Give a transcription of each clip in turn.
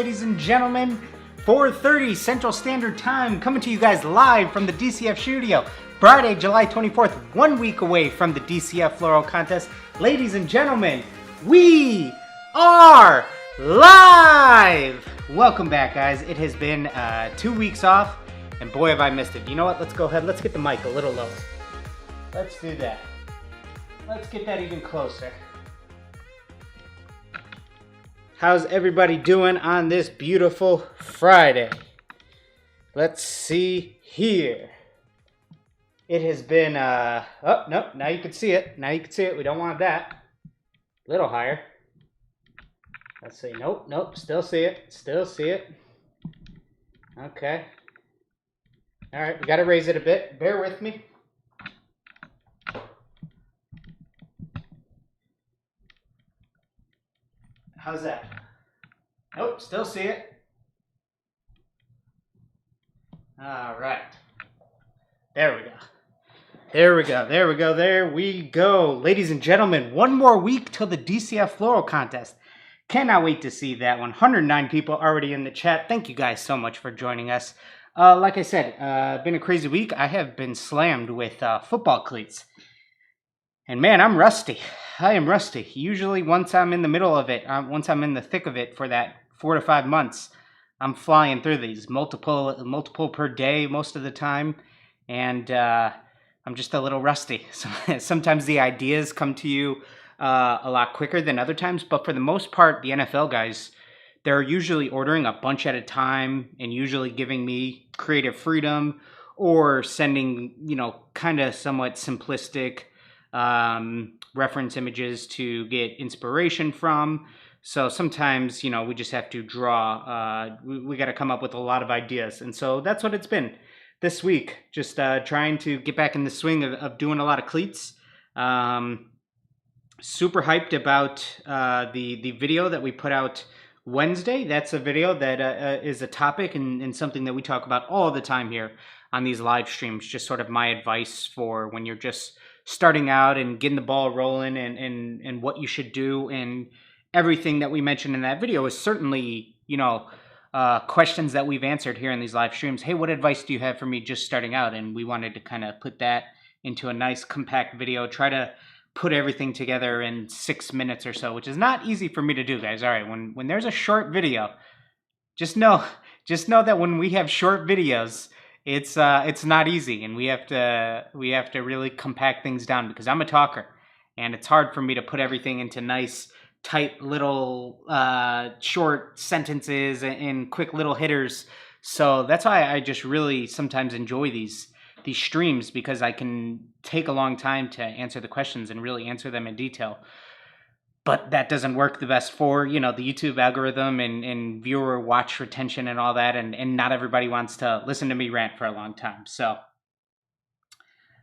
ladies and gentlemen. 4:30 Central Standard Time, coming to you guys live from the DCF studio. Friday, July 24th, 1 week away from the DCF Floral Contest. Ladies and gentlemen, we are live! Welcome back, guys. It has been 2 weeks off, and boy have I missed it. You know what? Let's go ahead. Let's get the mic a little lower. Let's do that. Let's get that even closer. How's everybody doing on this beautiful Friday? Let's see here. It has been, oh, no, now you can see it. Now you can see it. We don't want that. A little higher. Let's see. Nope, still see it. Still see it. Okay. All right, we got to raise it a bit. Bear with me. How's that? Nope, still see it. All right. There we go. There we go. There we go. There we go. Ladies and gentlemen, 1 more week till the DCF Floral Contest. Cannot wait to see that one. 109 people already in the chat. Thank you guys so much for joining us. Like I said, been a crazy week. I have been slammed with football cleats. And man, I'm rusty. I am rusty. Usually once I'm in the middle of it, once I'm in the thick of it for that 4 to 5 months, I'm flying through these multiple per day most of the time. And I'm just a little rusty. So sometimes the ideas come to you a lot quicker than other times. But for the most part, the NFL guys, they're usually ordering a bunch at a time and usually giving me creative freedom or sending, you know, kind of somewhat simplistic reference images to get inspiration from. So sometimes, you know, we just have to draw, we got to come up with a lot of ideas. And so that's what it's been this week. Just trying to get back in the swing of doing a lot of cleats. Super hyped about the video that we put out Wednesday. That's a video that is a topic and something that we talk about all the time here on these live streams. Just sort of my advice for when you're just starting out and getting the ball rolling and what you should do. And everything that we mentioned in that video is certainly, you know, questions that we've answered here in these live streams. Hey, what advice do you have for me just starting out? And we wanted to kind of put that into a nice compact video, try to put everything together in 6 minutes or so, which is not easy for me to do, guys. All right, when there's a short video, just know that when we have short videos, it's not easy, and we have to really compact things down because I'm a talker, and it's hard for me to put everything into nice, tight little short sentences and quick little hitters. So that's why I just really sometimes enjoy these streams, because I can take a long time to answer the questions and really answer them in detail. But that doesn't work the best for, you know, the YouTube algorithm and viewer watch retention and all that. And not everybody wants to listen to me rant for a long time. So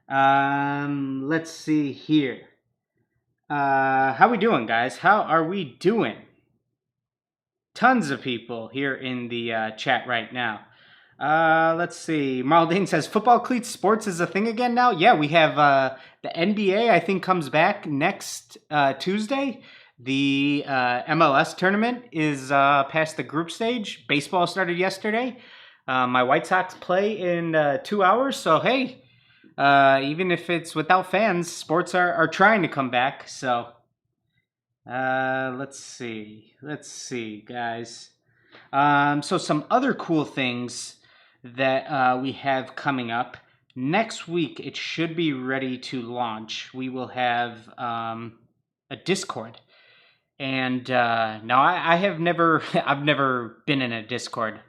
let's see here. How we doing, guys? How are we doing? Tons of people here in the chat right now. Let's see. Marldine says, football cleats sports is a thing again now? Yeah, we have the NBA, I think, comes back next Tuesday. The MLS tournament is past the group stage. Baseball started yesterday. My White Sox play in 2 hours. So, hey, even if it's without fans, sports are trying to come back. So, let's see. Let's see, guys. So some other cool things that we have coming up. Next week, it should be ready to launch. We will have a Discord. And now I've never been in a Discord.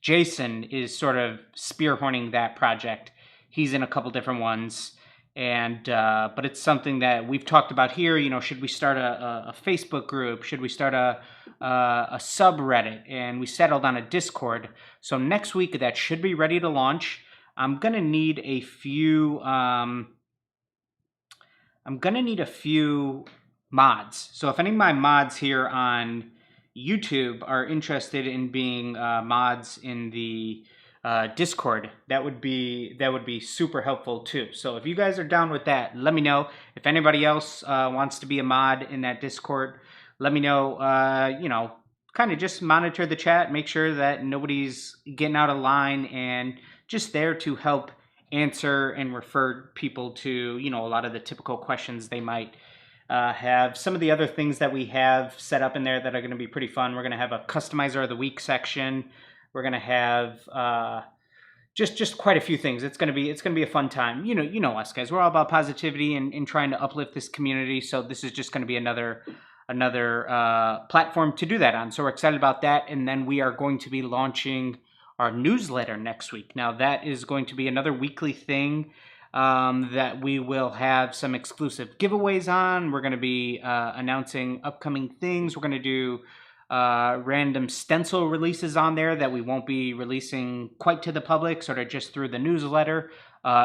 Jason is sort of spearheading that project. He's in a couple different ones. And but it's something that we've talked about here. You know, should we start a Facebook group? Should we start a subreddit? And we settled on a Discord. So next week that should be ready to launch. I'm gonna need a few. Mods. So if any of my mods here on YouTube are interested in being mods in the Discord, that would be super helpful too. So if you guys are down with that, let me know. If anybody else wants to be a mod in that Discord, let me know. You know, kind of just monitor the chat, make sure that nobody's getting out of line, and just there to help answer and refer people to, you know, a lot of the typical questions they might have. Some of the other things that we have set up in there that are going to be pretty fun. We're going to have a customizer of the week section. We're going to have just quite a few things. It's going to be a fun time. You know us guys. We're all about positivity and trying to uplift this community. So this is just going to be another platform to do that on. So we're excited about that. And then we are going to be launching our newsletter next week. Now that is going to be another weekly thing that we will have some exclusive giveaways on. We're going to be announcing upcoming things. We're going to do random stencil releases on there that we won't be releasing quite to the public, sort of just through the newsletter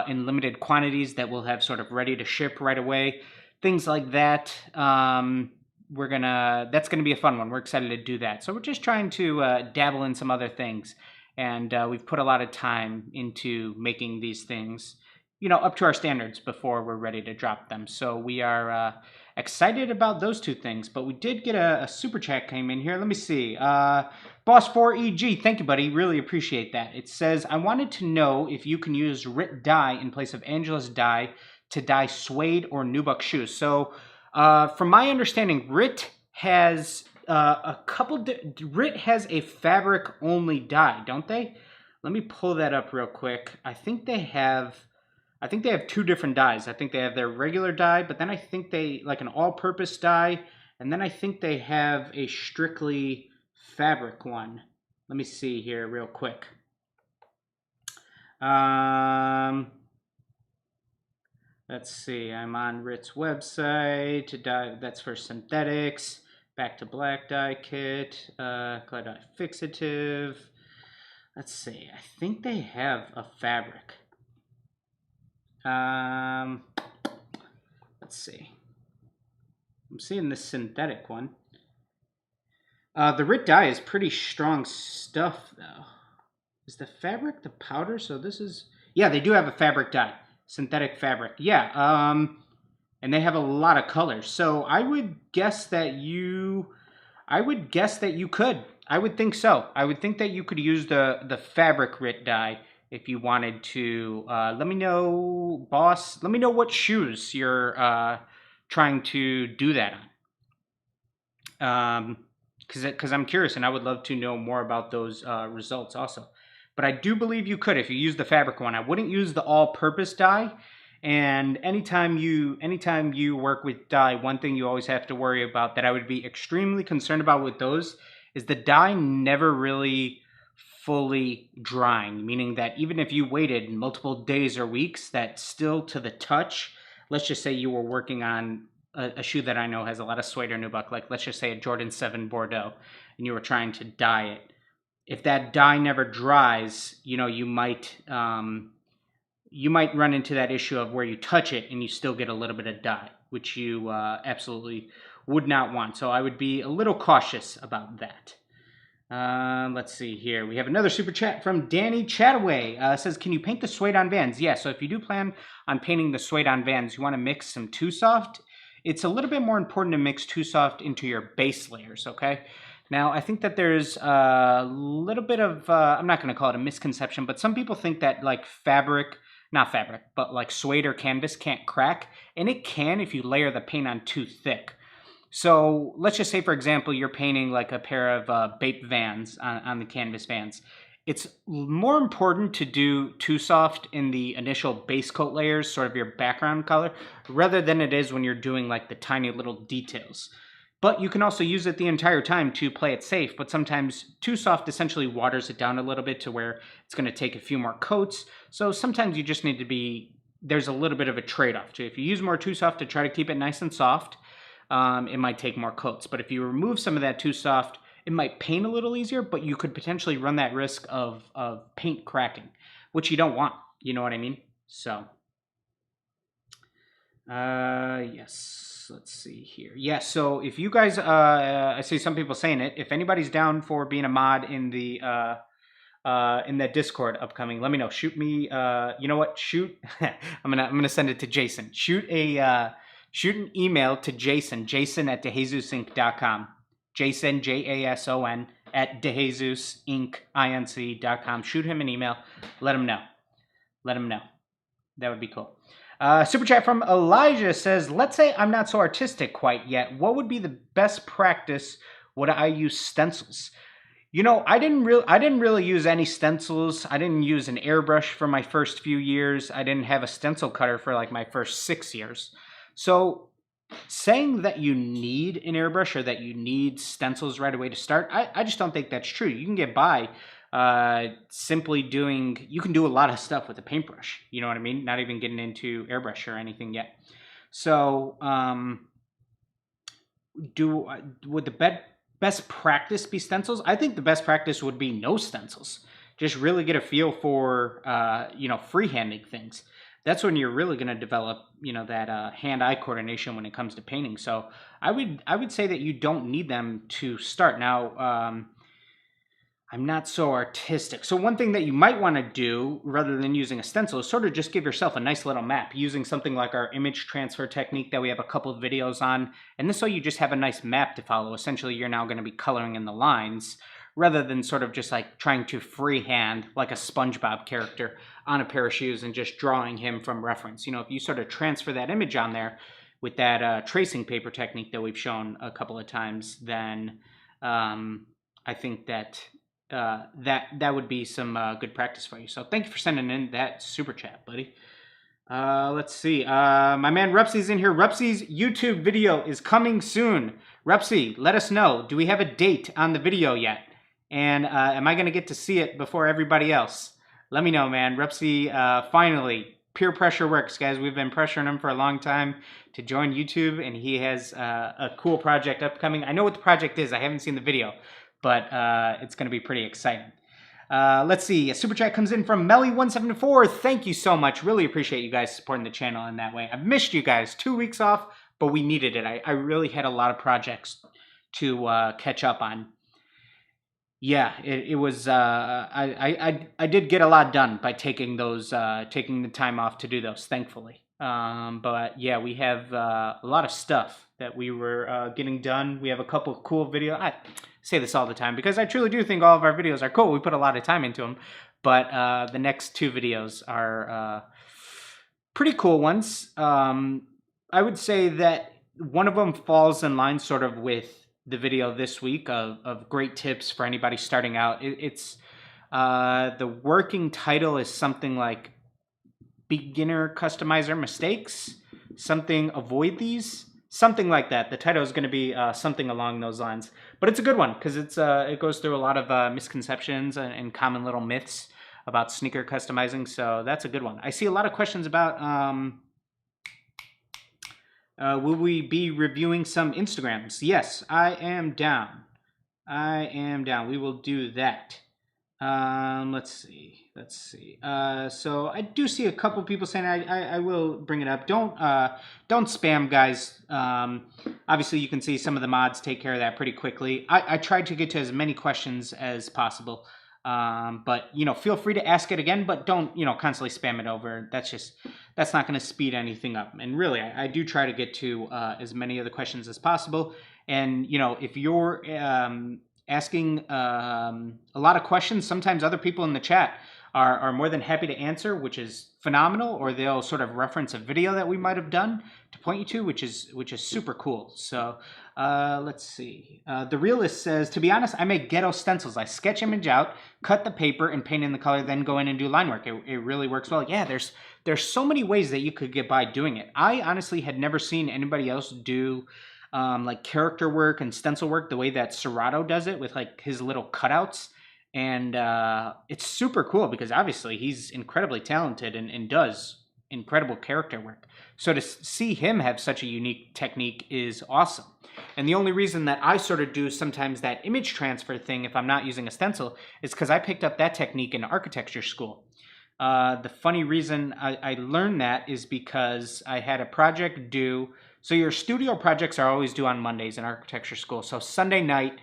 in limited quantities that we'll have sort of ready to ship right away. Things like that. That's gonna be a fun one. We're excited to do that. So we're just trying to dabble in some other things, and we've put a lot of time into making these things, you know, up to our standards before we're ready to drop them. So we are excited about those two things. But we did get a super chat came in here. Let me see. Boss4EG, thank you, buddy. Really appreciate that. It says, I wanted to know if you can use RIT dye in place of Angela's dye to dye suede or nubuck shoes. So from my understanding, RIT has RIT has a fabric only dye, don't they? Let me pull that up real quick. I think they have two different dyes. I think they have their regular dye, but then I think they like an all-purpose dye, and then I think they have a strictly fabric one. Let me see here real quick. Let's see. I'm on RIT's website to dye. That's for synthetics. Back to black dye kit. Clay dye fixative. Let's see. I think they have a fabric. Let's see. I'm seeing the synthetic one. The RIT dye is pretty strong stuff, though. Is the fabric the powder? So this is... Yeah, they do have a fabric dye. Synthetic fabric. Yeah. And they have a lot of colors. So I would guess that you could. I would think so. I would think that you could use the fabric RIT dye if you wanted to. Let me know, boss. Let me know what shoes you're trying to do that on. Because I'm curious, and I would love to know more about those results also. But I do believe you could if you use the fabric one. I wouldn't use the all-purpose dye. And anytime you work with dye, one thing you always have to worry about that I would be extremely concerned about with those is the dye never really fully drying, meaning that even if you waited multiple days or weeks, that still to the touch, let's just say you were working on a shoe that I know has a lot of suede or nubuck, like let's just say a Jordan 7 Bordeaux, and you were trying to dye it. If that dye never dries, you know, you might run into that issue of where you touch it and you still get a little bit of dye, which you absolutely would not want. So I would be a little cautious about that. Let's see here. We have another super chat from Danny Chataway. Says, can you paint the suede on Vans? Yeah, so if you do plan on painting the suede on Vans, you want to mix some Too Soft. It's a little bit more important to mix Too Soft into your base layers, okay? Now, I think that there's a little bit of, I'm not going to call it a misconception, but some people think that like not fabric, but like suede or canvas can't crack, and it can if you layer the paint on too thick. So let's just say, for example, you're painting like a pair of Bape Vans on the canvas Vans. It's more important to do Too Soft in the initial base coat layers, sort of your background color, rather than it is when you're doing like the tiny little details. But you can also use it the entire time to play it safe, but sometimes Too Soft essentially waters it down a little bit to where it's going to take a few more coats. So sometimes you just need to be, there's a little bit of a trade-off too. If you use more Too Soft to try to keep it nice and soft, it might take more coats. But if you remove some of that Too Soft, it might paint a little easier, but you could potentially run that risk of paint cracking, which you don't want. You know what I mean? So, yes. Let's see here. Yeah, so if you guys, I see some people saying it. If anybody's down for being a mod in the Discord upcoming, let me know. Shoot me. You know what? Shoot. I'm gonna send it to Jason. Shoot an email to Jason at DeJesusinc.com. Jason, Jason, at DeJesus, Inc.com. Shoot him an email. Let him know. Let him know. That would be cool. Super chat from Elijah says, let's say I'm not so artistic quite yet. What would be the best practice? Would I use stencils? You know, I didn't really use any stencils. I didn't use an airbrush for my first few years. I didn't have a stencil cutter for like my first 6 years. So saying that you need an airbrush or that you need stencils right away to start, I just don't think that's true. You can get by simply doing, you can do a lot of stuff with a paintbrush. You know what I mean? Not even getting into airbrush or anything yet. So would the best practice be stencils? I think the best practice would be no stencils. Just really get a feel for, freehanding things. That's when you're really going to develop, that hand-eye coordination when it comes to painting. So I would say that you don't need them to start. Now, I'm not so artistic. So one thing that you might want to do rather than using a stencil is sort of just give yourself a nice little map using something like our image transfer technique that we have a couple of videos on. And this way you just have a nice map to follow. Essentially, you're now going to be coloring in the lines rather than sort of just like trying to freehand like a SpongeBob character on a pair of shoes and just drawing him from reference. If you sort of transfer that image on there with that tracing paper technique that we've shown a couple of times, then I think that that would be some good practice for you. So thank you for sending in that super chat, buddy. Let's see. My man Rupsy's in here. Rupsy's YouTube video is coming soon. Rupsy, let us know. Do we have a date on the video yet? And am I going to get to see it before everybody else? Let me know, man. Rupsy, finally, peer pressure works, guys. We've been pressuring him for a long time to join YouTube, and he has a cool project upcoming. I know what the project is. I haven't seen the video, but it's going to be pretty exciting. Let's see. A super chat comes in from Melly174. Thank you so much. Really appreciate you guys supporting the channel in that way. I've missed you guys. 2 weeks off, but we needed it. I really had a lot of projects to catch up on. Yeah, it was. I did get a lot done by taking the time off to do those, thankfully. But yeah, we have a lot of stuff that we were getting done. We have a couple of cool videos. I say this all the time because I truly do think all of our videos are cool. We put a lot of time into them, but the next 2 videos are pretty cool ones. I would say that one of them falls in line sort of with the video this week of great tips for anybody starting out. It's the working title is something like beginner customizer mistakes, something avoid these, something like that. The title is going to be something along those lines, but it's a good one because it goes through a lot of misconceptions and common little myths about sneaker customizing. So that's a good one. I see a lot of questions about will we be reviewing some Instagrams? Yes, I am down. We will do that. Let's see. So I do see a couple people saying I will bring it up. Don't spam, guys. Obviously, you can see some of the mods take care of that pretty quickly. I tried to get to as many questions as possible. But feel free to ask it again, but don't constantly spam it over. That's not going to speed anything up. And really, I do try to get to as many of the questions as possible. And if you're asking a lot of questions, sometimes other people in the chat are more than happy to answer, which is phenomenal, or they'll sort of reference a video that we might have done to point you to, which is super cool. So let's see. The Realist says, to be honest, I make ghetto stencils. I sketch image out, cut the paper, and paint in the color, then go in and do line work. It really works well. Yeah, there's so many ways that you could get by doing it. I honestly had never seen anybody else do like character work and stencil work the way that Serato does it with like his little cutouts. And it's super cool because obviously he's incredibly talented and does incredible character work. So to see him have such a unique technique is awesome. And the only reason that I sort of do sometimes that image transfer thing if I'm not using a stencil is because I picked up that technique in architecture school. The funny reason I learned that is because I had a project due. So your studio projects are always due on Mondays in architecture school. So Sunday night,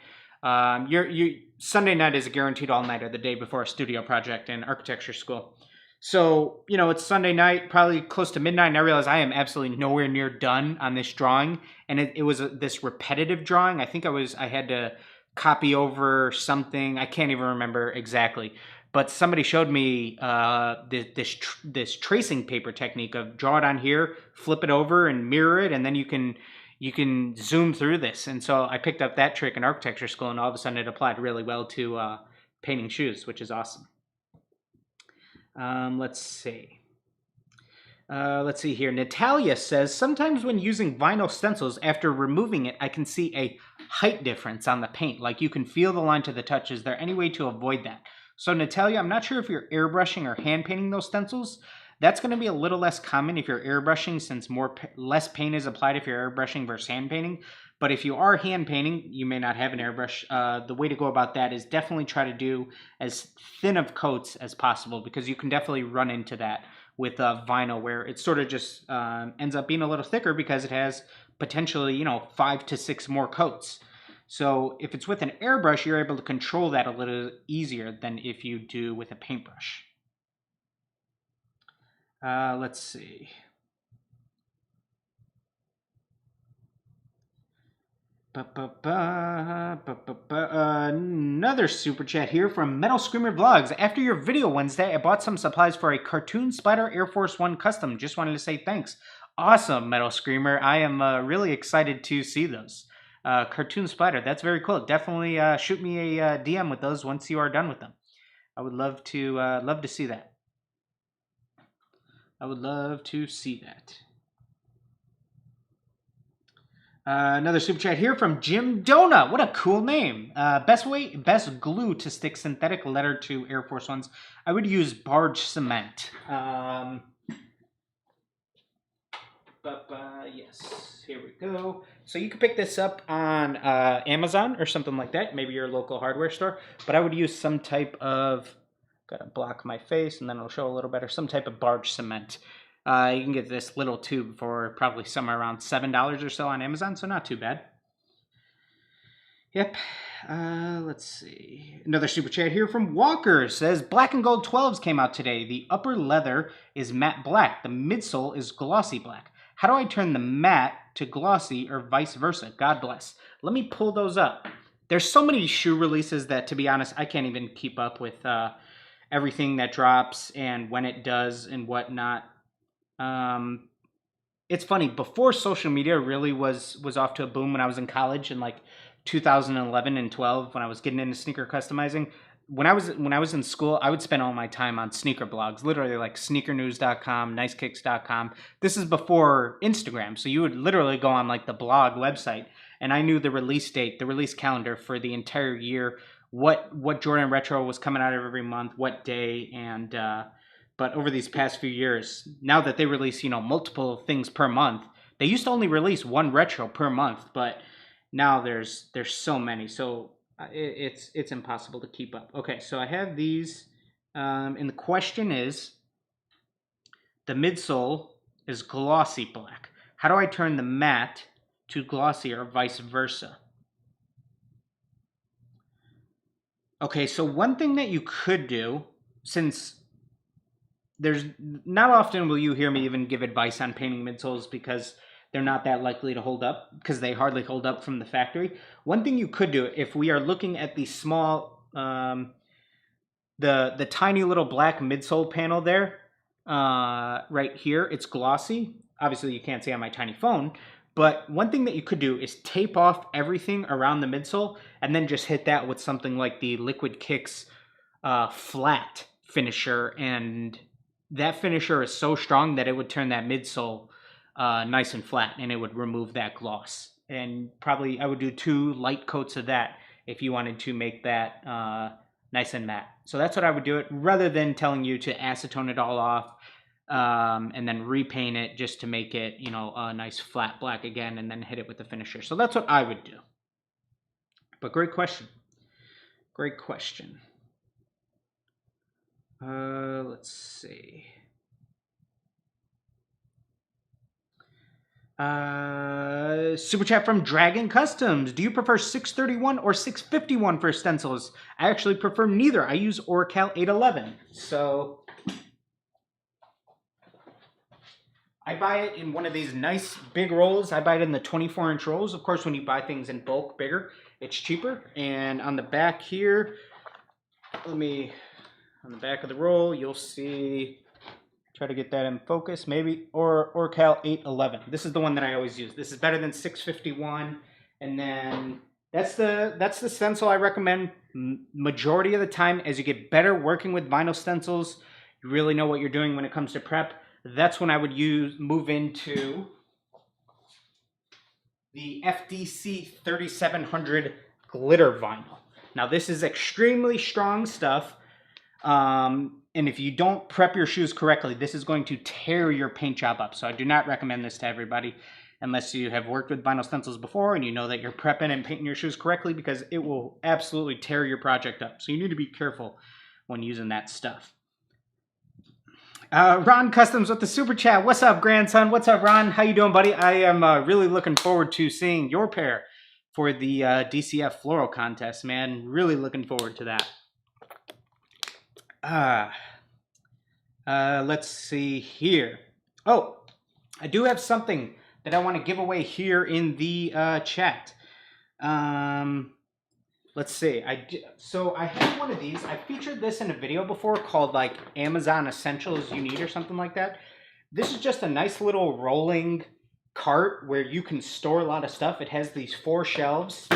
Sunday night is a guaranteed all-nighter the day before a studio project in architecture school. So, you know, it's Sunday night, probably close to midnight, and I realize I am absolutely nowhere near done on this drawing. And it was this repetitive drawing. I think I had to copy over something. I can't even remember exactly. But somebody showed me this tracing paper technique of draw it on here, flip it over, and mirror it, and then you can zoom through this. And so I picked up that trick in architecture school, and all of a sudden it applied really well to painting shoes, which is awesome. Let's see. Let's see here. Natalia says, sometimes when using vinyl stencils, after removing it, I can see a height difference on the paint. Like you can feel the line to the touch. Is there any way to avoid that? So Natalia, I'm not sure if you're airbrushing or hand painting those stencils. That's going to be a little less common if you're airbrushing, since less paint is applied if you're airbrushing versus hand painting. But if you are hand painting, you may not have an airbrush. The way to go about that is definitely try to do as thin of coats as possible, because you can definitely run into that with vinyl, where it sort of just ends up being a little thicker because it has potentially, you know, 5 to 6 more coats. So if it's with an airbrush, you're able to control that a little easier than if you do with a paintbrush. Let's see. Another super chat here from Metal Screamer Vlogs. After your video Wednesday, I bought some supplies for a cartoon splatter Air Force One custom. Just wanted to say thanks. Awesome, Metal Screamer. I am really excited to see those. Cartoon splatter, that's very cool. Definitely shoot me a DM with those once you are done with them. I would love to see that. I would love to see that. Another super chat here from Jim Dona. What a cool name. Best glue to stick synthetic leather to Air Force Ones. I would use barge cement. Yes, here we go. So you can pick this up on Amazon or something like that. Maybe your local hardware store. But I would use some type of, gotta block my face and then it'll show a little better, some type of barge cement. You can get this little tube for probably somewhere around $7 or so on Amazon, so not too bad. Yep. Let's see. Another super chat here from Walker says, Black and Gold 12s came out today. The upper leather is matte black. The midsole is glossy black. How do I turn the matte to glossy or vice versa? God bless. Let me pull those up. There's so many shoe releases that, to be honest, I can't even keep up with everything that drops and when it does and whatnot. It's funny, before social media really was off to a boom, when I was in college in like 2011 and 12, when I was getting into sneaker customizing, when I was in school, I would spend all my time on sneaker blogs, literally like sneakernews.com, nicekicks.com. This is before Instagram, so you would literally go on like the blog website, and I knew the release date, the release calendar for the entire year, what Jordan Retro was coming out every month, what day, and but over these past few years, now that they release, you know, multiple things per month, they used to only release one retro per month, but now there's so many, so it's impossible to keep up. Okay, so I have these, and the question is, the midsole is glossy black. How do I turn the matte to glossy or vice versa? Okay, so one thing that you could do, since there's not often will you hear me even give advice on painting midsoles because they're not that likely to hold up, because they hardly hold up from the factory. One thing you could do, if we are looking at the small, the tiny little black midsole panel there, right here, it's glossy. Obviously you can't see on my tiny phone, but one thing that you could do is tape off everything around the midsole and then just hit that with something like the Liquid Kicks flat finisher, and that finisher is so strong that it would turn that midsole nice and flat, and it would remove that gloss. And probably I would do 2 light coats of that if you wanted to make that nice and matte. So that's what I would do it, rather than telling you to acetone it all off and then repaint it just to make it, you know, a nice flat black again, and then hit it with the finisher. So that's what I would do. But great question. Great question. Let's see. Super chat from Dragon Customs. Do you prefer 631 or 651 for stencils? I actually prefer neither. I use Oracal 811. So I buy it in one of these nice big rolls. I buy it in the 24-inch rolls. Of course, when you buy things in bulk bigger, it's cheaper. And on the back here, on the back of the roll, you'll see, try to get that in focus, maybe, or Cal 811. This is the one that I always use. This is better than 651. And then that's the stencil I recommend majority of the time. As you get better working with vinyl stencils, you really know what you're doing when it comes to prep. That's when I would move into the FDC 3700 glitter vinyl. Now this is extremely strong stuff, and if you don't prep your shoes correctly, this is going to tear your paint job up. So I do not recommend this to everybody unless you have worked with vinyl stencils before and you know that you're prepping and painting your shoes correctly, because it will absolutely tear your project up. So you need to be careful when using that stuff. Ron Customs with the super chat. What's up, grandson? What's up, Ron? How you doing, buddy? I am really looking forward to seeing your pair for the DCF floral contest, man. Really looking forward to that. Let's see here. Oh, I do have something that I want to give away here in the chat. Let's see. So I have one of these. I featured this in a video before called like Amazon Essentials You Need or something like that. This is just a nice little rolling cart where you can store a lot of stuff. It has these 4 shelves,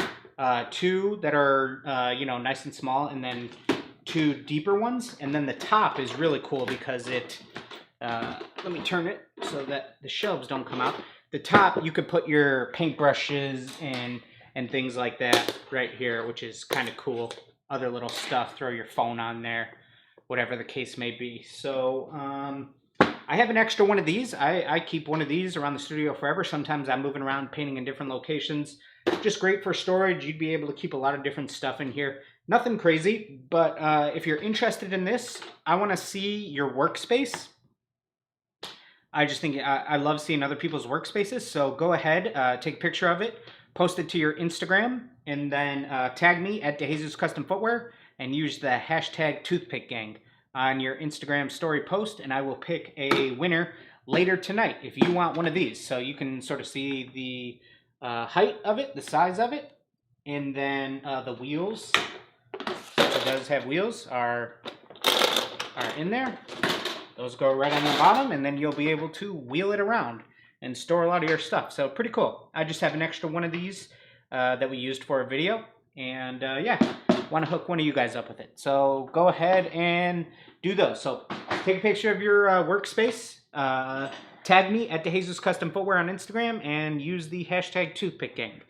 2 that are you know, nice and small, and then 2 deeper ones. And then the top is really cool because it let me turn it so that the shelves don't come out. The top, you could put your paintbrushes and things like that right here, which is kind of cool. Other little stuff, throw your phone on there, whatever the case may be. So I have an extra one of these. I keep one of these around the studio forever. Sometimes I'm moving around painting in different locations. Just great for storage. You'd be able to keep a lot of different stuff in here. Nothing crazy, but if you're interested in this, I want to see your workspace. I just think I love seeing other people's workspaces. So go ahead, take a picture of it, post it to your Instagram, and then tag me at DeJesus Custom Footwear and use the hashtag Toothpick Gang on your Instagram story post, and I will pick a winner later tonight if you want one of these. So you can sort of see the height of it, the size of it, and then the wheels. It does have wheels, are in there. Those go right on the bottom, and then you'll be able to wheel it around and store a lot of your stuff. So pretty cool. I just have an extra one of these that we used for a video, and yeah, want to hook one of you guys up with it. So go ahead and do those. So take a picture of your workspace, tag me at DeJesus Custom Footwear on Instagram, and use the hashtag Toothpick Gang.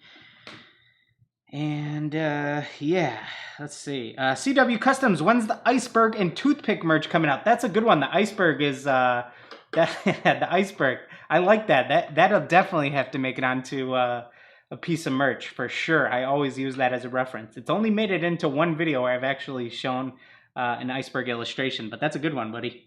And yeah, let's see. CW Customs, when's the iceberg and toothpick merch coming out? That's a good one. The iceberg is the iceberg. I like that. That'll definitely have to make it onto a piece of merch for sure. I always use that as a reference. It's only made it into one video where I've actually shown an iceberg illustration, but that's a good one, buddy.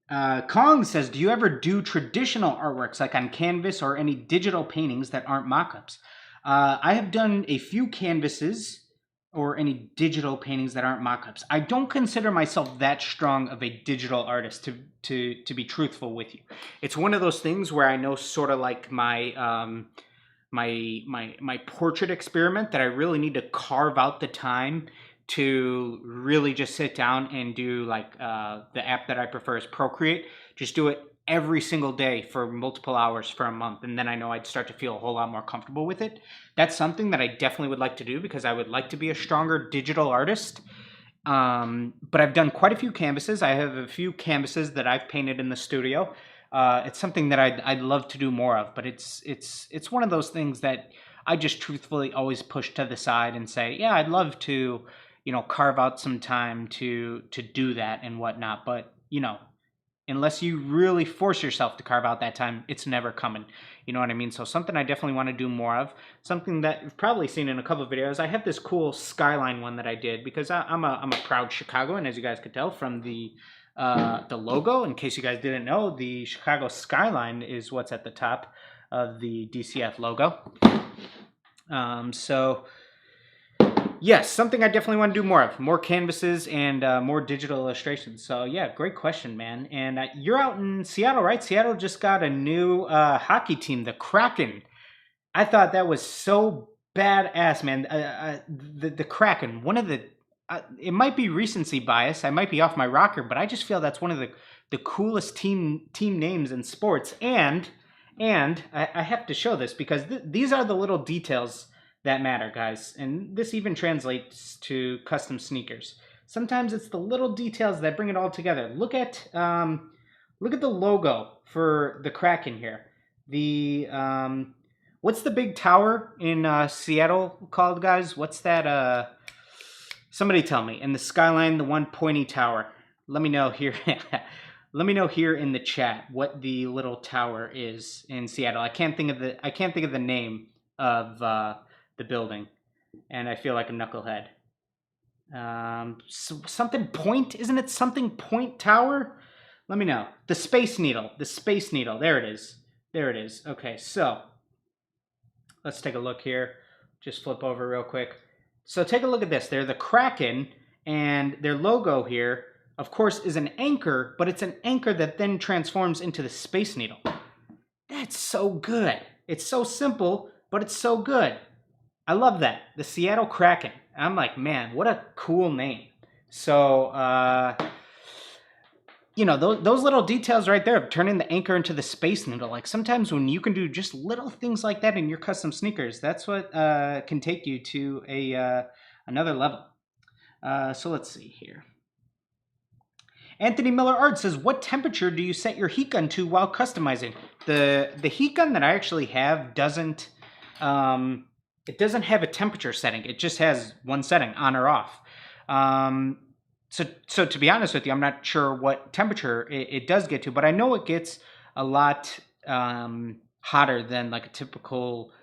Kong says, do you ever do traditional artworks like on canvas or any digital paintings that aren't mock-ups? I have done a few canvases or any digital paintings that aren't mock-ups. I don't consider myself that strong of a digital artist, to be truthful with you. It's one of those things where I know sort of like my my portrait experiment that I really need to carve out the time to really just sit down and do, like the app that I prefer is Procreate. Just do it every single day for multiple hours for a month, and then I know I'd start to feel a whole lot more comfortable with it. That's something that I definitely would like to do because I would like to be a stronger digital artist. But I've done quite a few canvases. I have a few canvases that I've painted in the studio. It's something that I'd love to do more of, but it's one of those things that I just truthfully always push to the side and say, yeah, I'd love to, you know, carve out some time to do that and whatnot. But, you know, unless you really force yourself to carve out that time, it's never coming. You know what I mean? So something I definitely want to do more of. Something that you've probably seen in a couple of videos. I have this cool skyline one that I did because I'm a proud Chicagoan, as you guys could tell from the logo. In case you guys didn't know, the Chicago skyline is what's at the top of the DCF logo. So Yes, something I definitely want to do more of. More canvases and more digital illustrations. So yeah, great question, man. And you're out in Seattle, right? Seattle just got a new hockey team, the Kraken. I thought that was so badass, man. The Kraken, one of the, it might be recency bias. I might be off my rocker, but I just feel that's one of the coolest team names in sports. And I have to show this because these are the little details that matter, guys. And this even translates to custom sneakers. Sometimes it's the little details that bring it all together. Look at the logo for the Kraken here. The what's the big tower in Seattle called, guys? What's that? Somebody tell me. In the skyline, the one pointy tower. Let me know here. Let me know here in the chat what the little tower is in Seattle. I can't think of the name of the building, and I feel like a knucklehead. Something Point, isn't it? Something Point Tower. Let me know. The Space Needle. The Space Needle. There it is. There it is. Okay, so let's take a look here. Just flip over real quick. So take a look at this. They're the Kraken, and their logo here, of course, is an anchor, but it's an anchor that then transforms into the Space Needle. That's so good. It's so simple, but it's so good. I love that. The Seattle Kraken. I'm like, man, what a cool name. So, you know, those little details right there of turning the anchor into the Space Needle. Like sometimes when you can do just little things like that in your custom sneakers, that's what can take you to another level. So let's see here. Anthony Miller Art says, what temperature do you set your heat gun to while customizing? The heat gun that I actually have doesn't, it doesn't have a temperature setting. It just has one setting, on or off. So to be honest with you, I'm not sure what temperature it does get to, but I know it gets a lot hotter than like a typical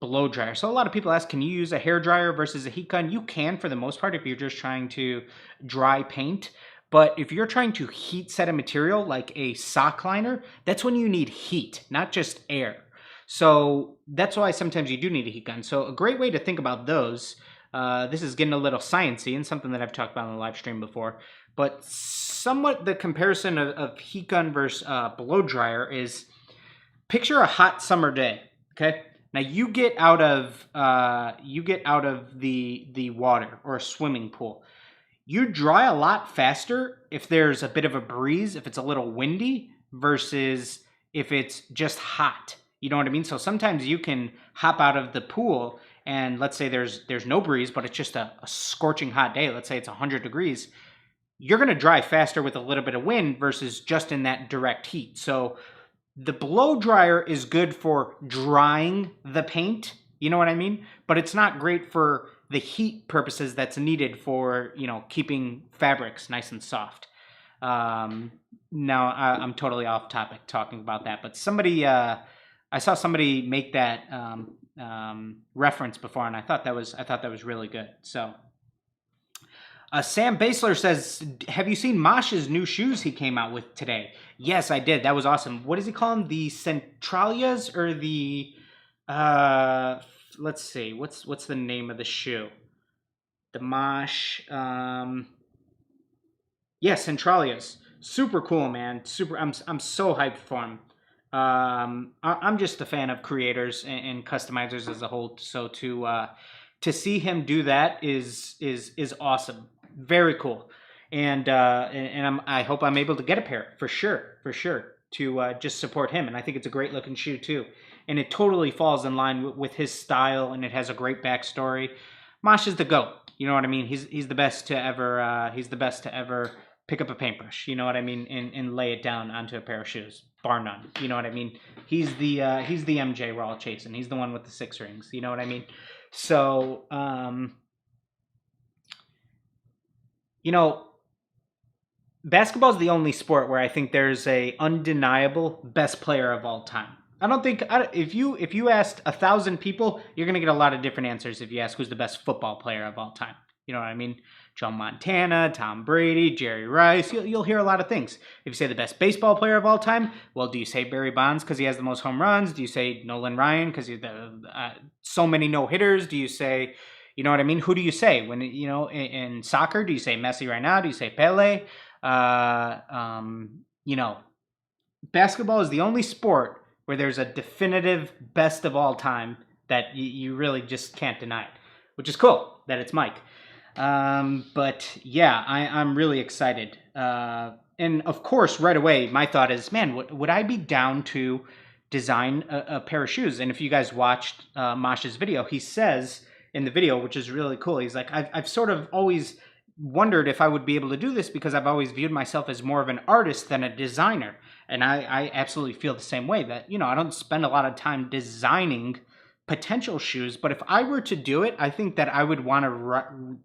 blow dryer. So a lot of people ask, can you use a hair dryer versus a heat gun? You can for the most part if you're just trying to dry paint. But if you're trying to heat set a material like a sock liner, that's when you need heat, not just air. So that's why sometimes you do need a heat gun. So a great way to think about those, this is getting a little sciencey and something that I've talked about on the live stream before, but somewhat the comparison of heat gun versus blow dryer is, picture a hot summer day, okay? Now you get out of the water or a swimming pool. You dry a lot faster if there's a bit of a breeze, if it's a little windy, versus if it's just hot. You know what I mean? So sometimes you can hop out of the pool and let's say there's no breeze, but it's just a scorching hot day. Let's say it's 100 degrees. You're going to dry faster with a little bit of wind versus just in that direct heat. So the blow dryer is good for drying the paint. You know what I mean? But it's not great for the heat purposes that's needed for, you know, keeping fabrics nice and soft. Now I'm totally off topic talking about that, but somebody, I saw somebody make that reference before, and I thought that was really good. So, Sam Basler says, "Have you seen Mosh's new shoes he came out with today?" Yes, I did. That was awesome. What does he call them? The Centralias or the let's see. What's the name of the shoe? The Mosh. Yeah, Centralias. Super cool, man. Super. I'm so hyped for him. I'm just a fan of creators and customizers as a whole. So to see him do that is awesome. Very cool. And I hope I'm able to get a pair for sure to just support him. And I think it's a great looking shoe too. And it totally falls in line with his style, and it has a great backstory. Mosh is the GOAT. You know what I mean? He's the best to ever pick up a paintbrush. You know what I mean? And lay it down onto a pair of shoes. Bar none. You know what I mean? He's the MJ we're all chasing. He's the one with the 6 rings. You know what I mean? So you know, basketball is the only sport where I think there's a undeniable best player of all time. I don't think if you asked 1,000 people, you're gonna get a lot of different answers if you ask who's the best football player of all time. You know what I mean? Joe Montana, Tom Brady, Jerry Rice. You'll hear a lot of things. If you say the best baseball player of all time, well, do you say Barry Bonds because he has the most home runs? Do you say Nolan Ryan because he's so many no hitters? Do you say, You know what I mean? Who do you say when, you know, in soccer? Do you say Messi right now? Do you say Pele? You know, basketball is the only sport where there's a definitive best of all time that you really just can't deny it, which is cool that it's Mike. But yeah, I'm really excited. And of course, right away, my thought is, man, would I be down to design a pair of shoes? And if you guys watched Mash's video, he says in the video, which is really cool, he's like, I've sort of always wondered if I would be able to do this because I've always viewed myself as more of an artist than a designer. And I absolutely feel the same way, that, you know, I don't spend a lot of time designing potential shoes, but if I were to do it, I think that I would want to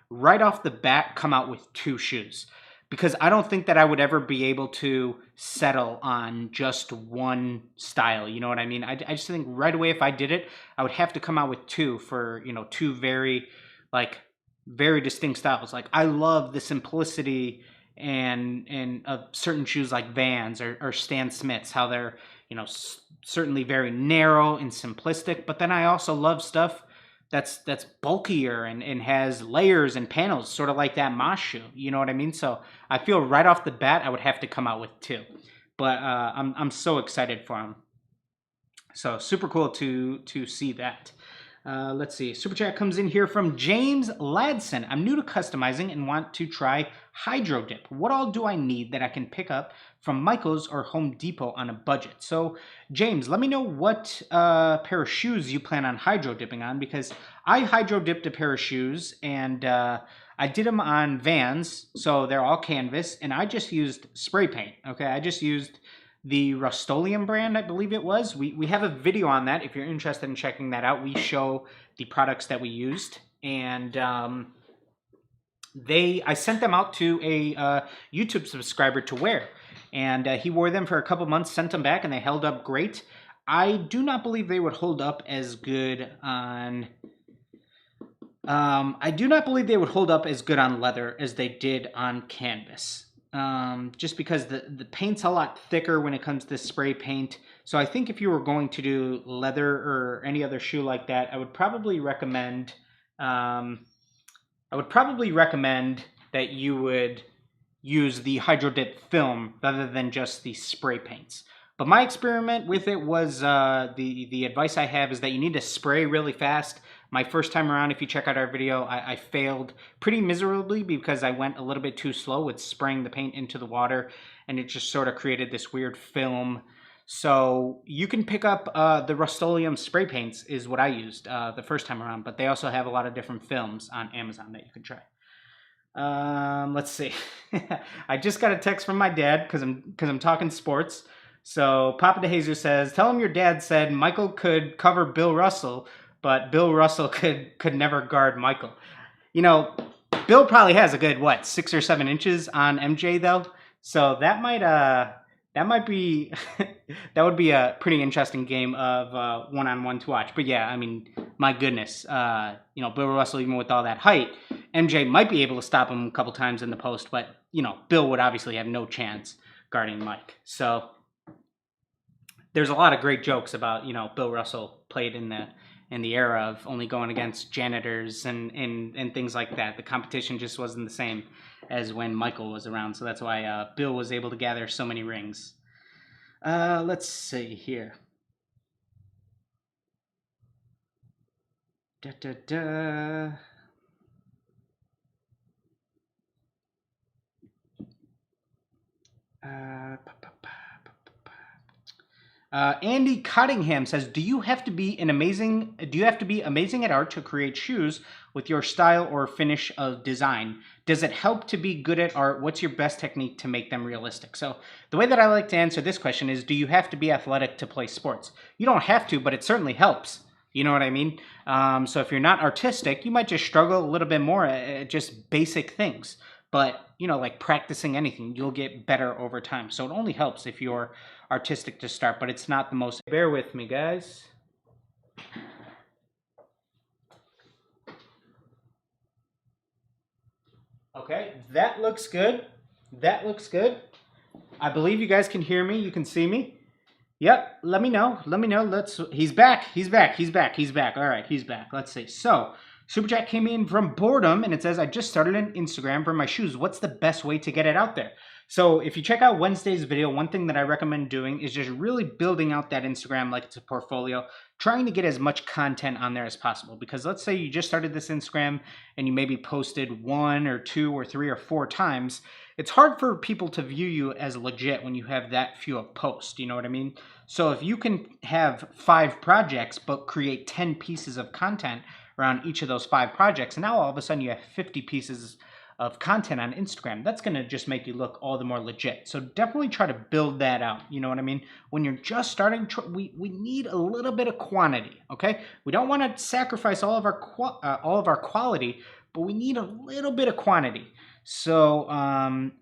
right off the bat come out with 2 shoes, because I don't think that I would ever be able to settle on just one style. You know what I mean? I just think right away, if I did it, I would have to come out with 2 for, you know, 2 very distinct styles. Like, I love the simplicity and of certain shoes like Vans or Stan Smiths, how they're, you know, certainly very narrow and simplistic, but then I also love stuff that's bulkier and has layers and panels, sort of like that Mosh shoe. You know what I mean? So I feel right off the bat I would have to come out with 2, but I'm so excited for them. So super cool to see that. Let's see. Super chat comes in here from James Ladson. I'm new to customizing and want to try Hydro Dip. What all do I need that I can pick up from Michael's or Home Depot on a budget? So, James, let me know what pair of shoes you plan on hydro dipping on, because I hydro dipped a pair of shoes and I did them on Vans, so they're all canvas, and I just used spray paint. Okay, I just used the Rust-Oleum brand, I believe it was. We have a video on that. If you're interested in checking that out, we show the products that we used, and I sent them out to a YouTube subscriber to wear, and he wore them for a couple months, sent them back, and they held up great. I do not believe they would hold up as good on leather as they did on canvas. Just because the paint's a lot thicker when it comes to spray paint. So I think if you were going to do leather or any other shoe like that, I would probably recommend that you would use the Hydro Dip film rather than just the spray paints. But my experiment with it was, the advice I have is that you need to spray really fast. My first time around, if you check out our video, I failed pretty miserably because I went a little bit too slow with spraying the paint into the water, and it just sort of created this weird film. So you can pick up the Rust-Oleum spray paints is what I used the first time around, but they also have a lot of different films on Amazon that you can try. Let's see. I just got a text from my dad because I'm talking sports. So Papa DeJesus says, tell him your dad said Michael could cover Bill Russell, but Bill Russell could never guard Michael. You know, Bill probably has a good, 6 or 7 inches on MJ though. So that might be, that would be a pretty interesting game of one-on-one to watch. But yeah, I mean, my goodness, you know, Bill Russell, even with all that height, MJ might be able to stop him a couple times in the post, but, you know, Bill would obviously have no chance guarding Mike. So there's a lot of great jokes about, you know, Bill Russell played in the era of only going against janitors and things like that. The competition just wasn't the same as when Michael was around. So that's why Bill was able to gather so many rings. Let's see here. Andy Cottingham says, do you have to be amazing at art to create shoes with your style or finish of design? Does it help to be good at art? What's your best technique to make them realistic? So the way that I like to answer this question is, do you have to be athletic to play sports? You don't have to, but it certainly helps. You know what I mean? So if you're not artistic, you might just struggle a little bit more at just basic things. But, you know, like practicing anything, you'll get better over time. So it only helps if you're artistic to start, but it's not the most. Bear with me, guys. Okay, that looks good. That looks good. I believe you guys can hear me. You can see me. Yep, let me know. Let me know. He's back. He's back. All right, he's back. Let's see. So Super chat came in from Boredom, and it says, I just started an Instagram for my shoes. What's the best way to get it out there? So if you check out Wednesday's video, one thing that I recommend doing is just really building out that Instagram like it's a portfolio, trying to get as much content on there as possible. Because let's say you just started this Instagram and you maybe posted 1 or 2 or 3 or 4 times. It's hard for people to view you as legit when you have that few of posts, you know what I mean? So if you can have 5 projects but create 10 pieces of content around each of those 5 projects, and now all of a sudden you have 50 pieces of content on Instagram, that's going to just make you look all the more legit. So definitely try to build that out. You know what I mean? When you're just starting, we need a little bit of quantity, okay? We don't want to sacrifice all of our quality, but we need a little bit of quantity. So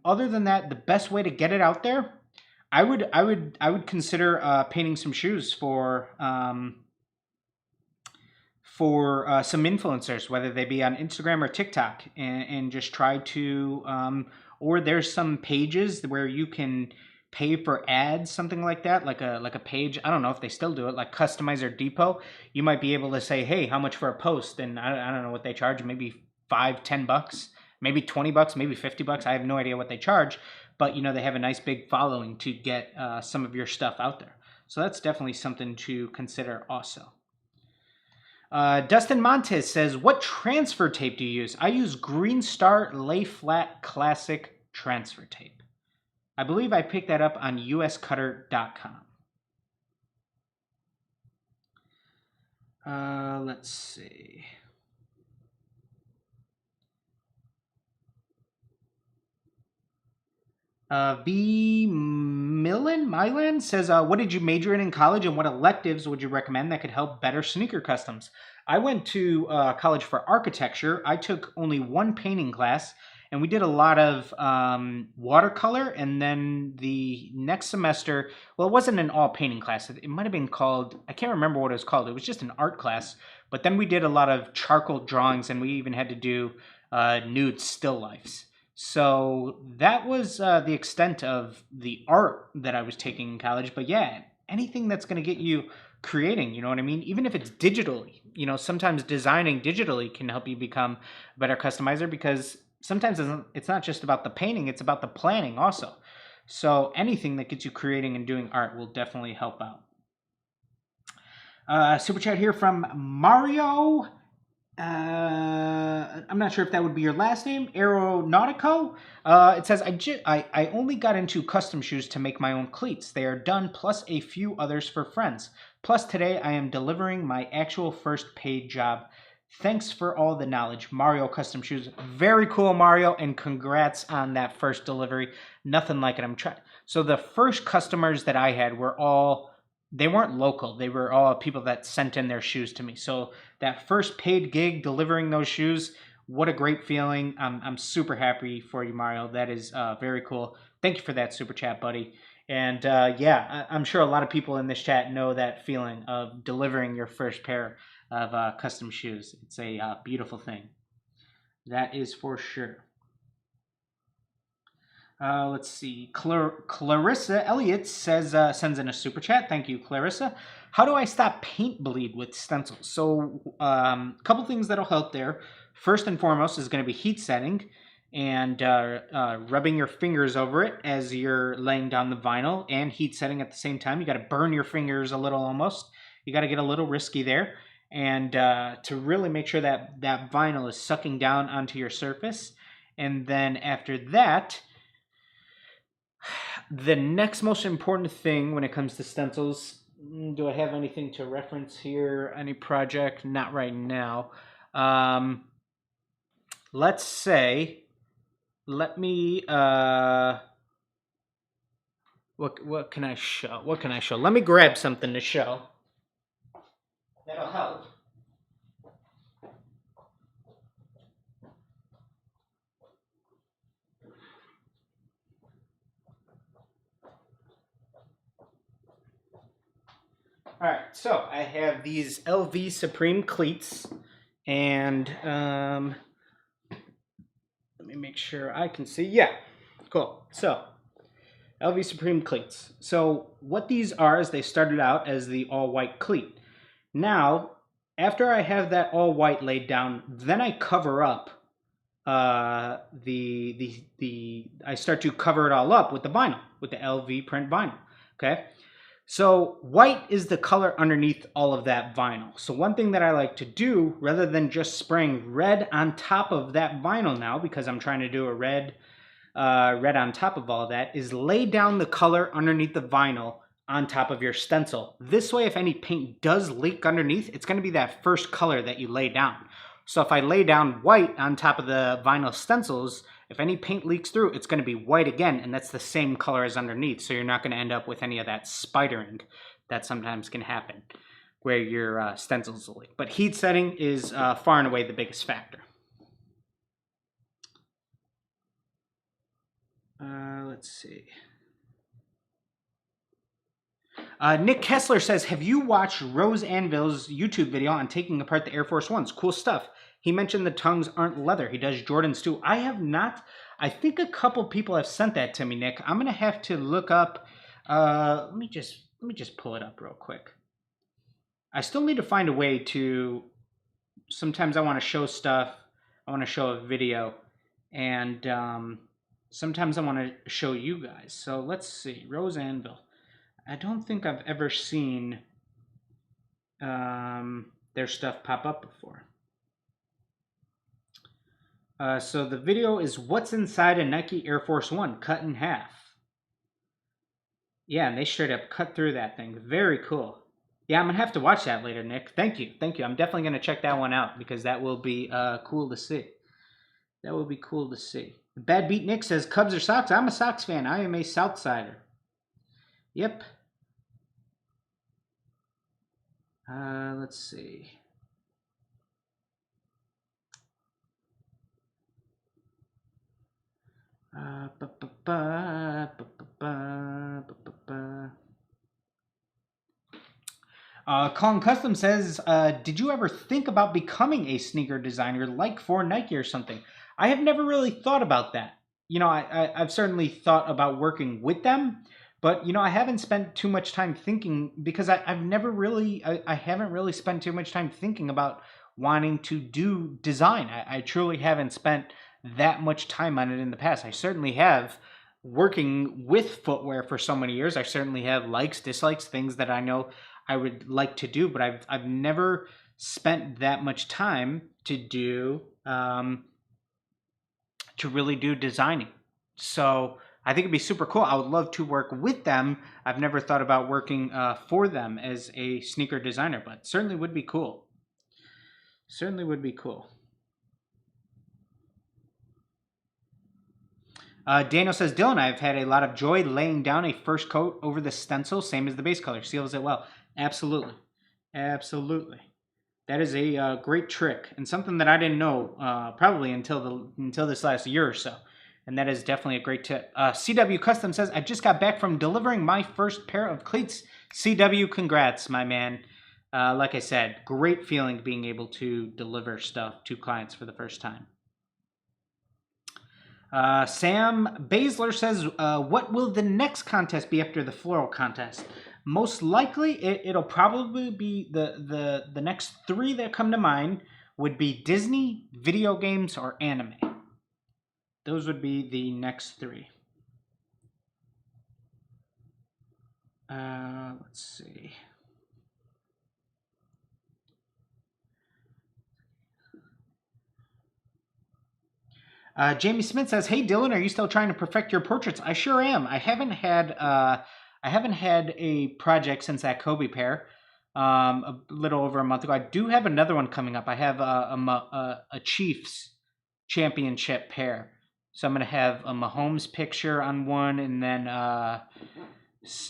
other than that, the best way to get it out there, I would consider painting some shoes for some influencers, whether they be on Instagram or TikTok, and just try to, or there's some pages where you can pay for ads, something like that, like a page. I don't know if they still do it, like Customizer Depot. You might be able to say, hey, how much for a post? And I don't know what they charge, maybe $5-10, maybe $20, maybe $50. I have no idea what they charge, but you know, they have a nice big following to get some of your stuff out there. So that's definitely something to consider also. Dustin Montes says, what transfer tape do you use? I use Green Star Lay Flat Classic transfer tape. I believe I picked that up on uscutter.com. Let's see. V. Milan says, what did you major in college, and what electives would you recommend that could help better sneaker customs? I went to college for architecture. I took only 1 painting class, and we did a lot of watercolor. And then the next semester, well, it wasn't an all painting class. It might have been called, I can't remember what it was called. It was just an art class. But then we did a lot of charcoal drawings, and we even had to do nude still lifes. So that was the extent of the art that I was taking in college. But yeah, anything that's going to get you creating, you know what I mean? Even if it's digitally, you know, sometimes designing digitally can help you become a better customizer, because sometimes it's not just about the painting, it's about the planning also. So anything that gets you creating and doing art will definitely help out. Super chat here from Mario. I'm not sure if that would be your last name, Aeronautico. It says, I only got into custom shoes to make my own cleats. They are done, plus a few others for friends. Plus today I am delivering my actual first paid job. Thanks for all the knowledge. Mario Custom Shoes. Very cool, Mario, and congrats on that first delivery. Nothing like it. I'm trying. So the first customers that I had were all, they weren't local. They were all people that sent in their shoes to me. So that first paid gig delivering those shoes, what a great feeling. I'm super happy for you, Mario. That is very cool. Thank you for that super chat, buddy. And yeah, I'm sure a lot of people in this chat know that feeling of delivering your first pair of custom shoes. It's a beautiful thing. That is for sure. Let's see. Clarissa Elliott says, sends in a super chat. Thank you, Clarissa. How do I stop paint bleed with stencils? So a couple things that'll help there. First and foremost is going to be heat setting and rubbing your fingers over it as you're laying down the vinyl, and heat setting at the same time. You got to burn your fingers a little almost. You got to get a little risky there. And to really make sure that that vinyl is sucking down onto your surface. And then after that, the next most important thing when it comes to stencils, do I have anything to reference here? Any project? Not right now. Let's say, let me, what can I show? What can I show? Let me grab something to show. That'll help. All right, so I have these LV Supreme cleats, and let me make sure I can see. Yeah, cool. So LV Supreme cleats. So what these are is they started out as the all-white cleat. Now after I have that all white laid down, then I cover up I start to cover it all up with the vinyl, with the LV print vinyl. Okay. So white is the color underneath all of that vinyl. So one thing that I like to do, rather than just spraying red on top of that vinyl now, because I'm trying to do a red on top of all of that, is lay down the color underneath the vinyl on top of your stencil. This way, if any paint does leak underneath, it's going to be that first color that you lay down. So if I lay down white on top of the vinyl stencils, if any paint leaks through, it's going to be white again, and that's the same color as underneath, so you're not going to end up with any of that spidering that sometimes can happen where your stencils will leak. But heat setting is far and away the biggest factor. Let's see. Nick Kessler says, have you watched Rose Anvil's YouTube video on taking apart the Air Force Ones? Cool stuff. He mentioned the tongues aren't leather. He does Jordans too. I have not. I think a couple people have sent that to me, Nick. I'm gonna have to look up. Let me just pull it up real quick. I still need to find a way to. Sometimes I want to show stuff. I want to show a video, and sometimes I want to show you guys. So let's see, Rose Anvil. I don't think I've ever seen their stuff pop up before. So the video is what's inside a Nike Air Force One cut in half. Yeah, and they straight up cut through that thing. Very cool. Yeah, I'm going to have to watch that later, Nick. Thank you. Thank you. I'm definitely going to check that one out because that will be cool to see. That will be cool to see. Bad Beat Nick says, Cubs or Sox? I'm a Sox fan. I am a Southsider. Yep. Let's see. Colin Custom says, did you ever think about becoming a sneaker designer like for Nike or something? I have never really thought about that. You know, I've certainly thought about working with them, but, you know, I haven't spent too much time thinking because I haven't really spent too much time thinking about wanting to do design. I truly haven't spent that much time on it in the past. I certainly have working with footwear for so many years. I certainly have likes, dislikes, things that I know I would like to do, but I've never spent that much time to do to really do designing. So I think it'd be super cool. I would love to work with them. I've never thought about working for them as a sneaker designer, but certainly would be cool. Certainly would be cool. Daniel says, Dylan, I've had a lot of joy laying down a first coat over the stencil, same as the base color. Seals it well. Absolutely. Absolutely. That is a great trick and something that I didn't know probably until this last year or so. And that is definitely a great tip. CW Custom says, I just got back from delivering my first pair of cleats. CW, congrats, my man. Like I said, great feeling being able to deliver stuff to clients for the first time. Sam Baszler says, what will the next contest be after the floral contest? Most likely, it'll probably be the next three that come to mind would be Disney, video games, or anime. Those would be the next three. Let's see. Jamie Smith says, "Hey Dylan, are you still trying to perfect your portraits?" I sure am. I haven't had a project since that Kobe pair, a little over a month ago. I do have another one coming up. I have a Chiefs championship pair, so I'm gonna have a Mahomes picture on one, and then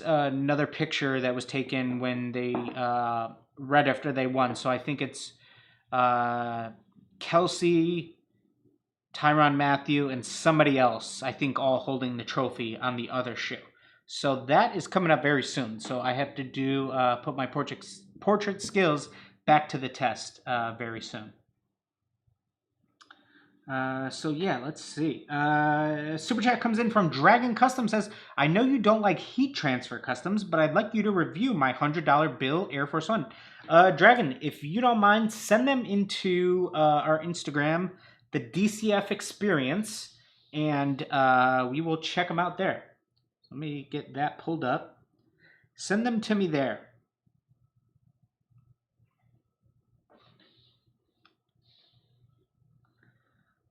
another picture that was taken when they right after they won. So I think it's Kelsey, Tyrann Mathieu, and somebody else, I think, all holding the trophy on the other shoe. So that is coming up very soon. So I have to do put my portrait skills back to the test very soon. So yeah, let's see. Super chat comes in from Dragon Custom, says, I know you don't like heat transfer customs, but I'd like you to review my $100 bill Air Force One. Dragon, if you don't mind, send them into our Instagram, the DCF Experience, and we will check them out there. Let me get that pulled up. Send them to me there.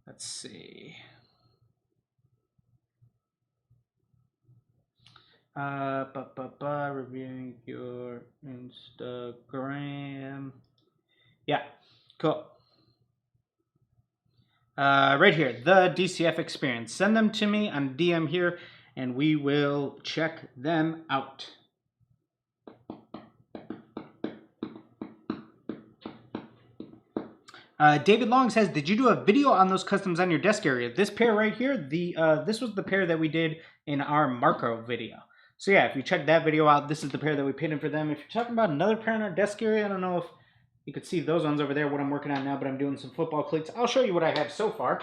Let's see. Reviewing your Instagram. Yeah, cool. Right here, the DCF Experience. Send them to me on DM here, and we will check them out. David Long says, did you do a video on those customs on your desk area? This pair right here, this was the pair that we did in our Marco video. So yeah, if you check that video out, this is the pair that we painted for them. If you're talking about another pair in our desk area, I don't know if you could see those ones over there, what I'm working on now, but I'm doing some football cleats. I'll show you what I have so far.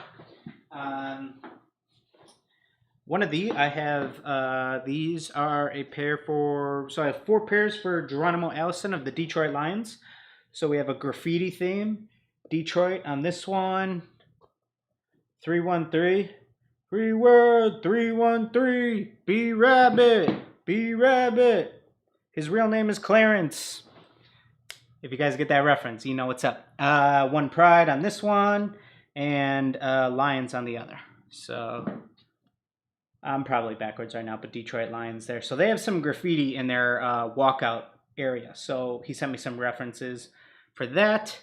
One of these, I have, these are a pair for, so I have 4 pairs for Geronimo Allison of the Detroit Lions. So we have a graffiti theme. Detroit on this one. 313. Free word 313. B Rabbit. B Rabbit. His real name is Clarence. If you guys get that reference, you know what's up. One Pride on this one, and Lions on the other. So I'm probably backwards right now, but Detroit Lions there. So they have some graffiti in their walkout area. So he sent me some references for that.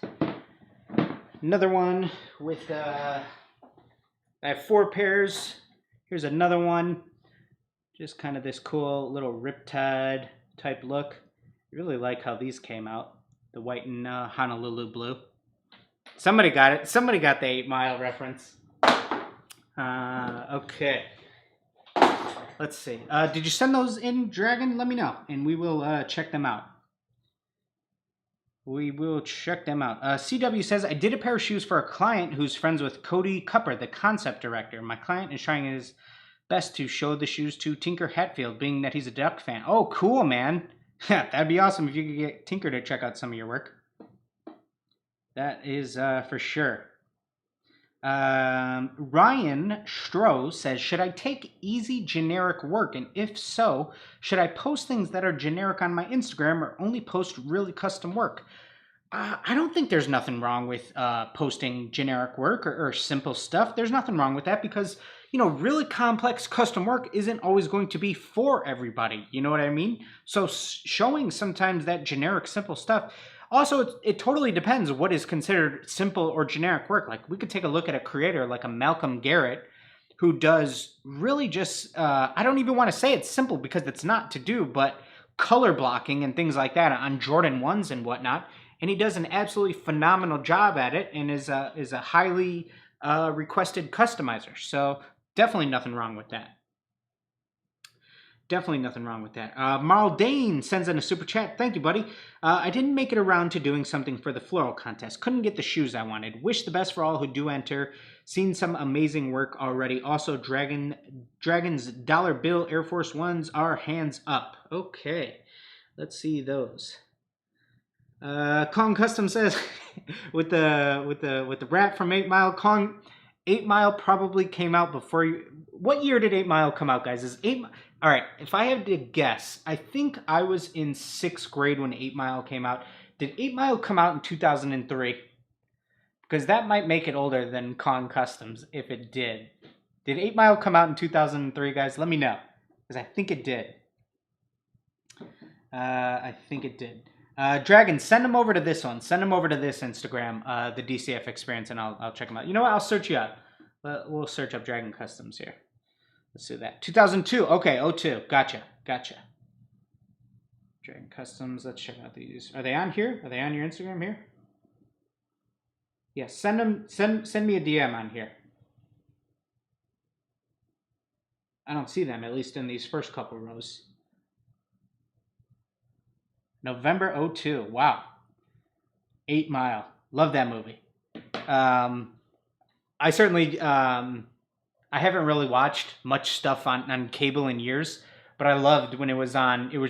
Another one with, I have 4 pairs. Here's another one. Just kind of this cool little riptide type look. I really like how these came out. The white and Honolulu blue. Somebody got it. Somebody got the 8 Mile reference. Okay. Let's see. Did you send those in, Dragon? Let me know, and we will check them out. We will check them out. CW says, I did a pair of shoes for a client who's friends with Cody Cupper, the concept director. My client is trying his best to show the shoes to Tinker Hatfield, being that he's a Duck fan. Oh, cool, man. That'd be awesome if you could get Tinker to check out some of your work. That is for sure. Ryan Stroh says, should I take easy generic work? And if so, should I post things that are generic on my Instagram or only post really custom work? I don't think there's nothing wrong with posting generic work or simple stuff. There's nothing wrong with that because, you know, really complex custom work isn't always going to be for everybody. You know what I mean? So showing sometimes that generic simple stuff. Also, it totally depends what is considered simple or generic work. Like we could take a look at a creator like a Malcolm Garrett who does really just, I don't even want to say it's simple because it's not to do, but color blocking and things like that on Jordan 1s and whatnot. And he does an absolutely phenomenal job at it and is a highly requested customizer. So definitely nothing wrong with that. Definitely nothing wrong with that. Marl Dane sends in a super chat. Thank you, buddy. I didn't make it around to doing something for the floral contest. Couldn't get the shoes I wanted. Wish the best for all who do enter. Seen some amazing work already. Also, Dragon's dollar bill Air Force Ones are hands up. Okay, let's see those. Kong Custom says, with the rap from 8 Mile, Kong, 8 Mile probably came out before you. What year did 8 Mile come out, guys? Is 8 All right, if I had to guess, I think I was in 6th grade when 8 Mile came out. Did 8 Mile come out in 2003? Because that might make it older than Kong Customs if it did. Did 8 Mile come out in 2003, guys? Let me know, because I think it did. I think it did. Dragon, send them over to this one. Send them over to this Instagram, the DCF Experience, and I'll check them out. You know what? I'll search you up. We'll search up Dragon Customs here. Let's do that. 2002. Okay, 02. Gotcha. Dragon Customs. Let's check out these. Are they on here? Are they on your Instagram here? Yeah, send them. Send me a DM on here. I don't see them, at least in these first couple rows. November 02. Wow. 8 Mile. Love that movie. I certainly, I haven't really watched much stuff on cable in years, but I loved when it was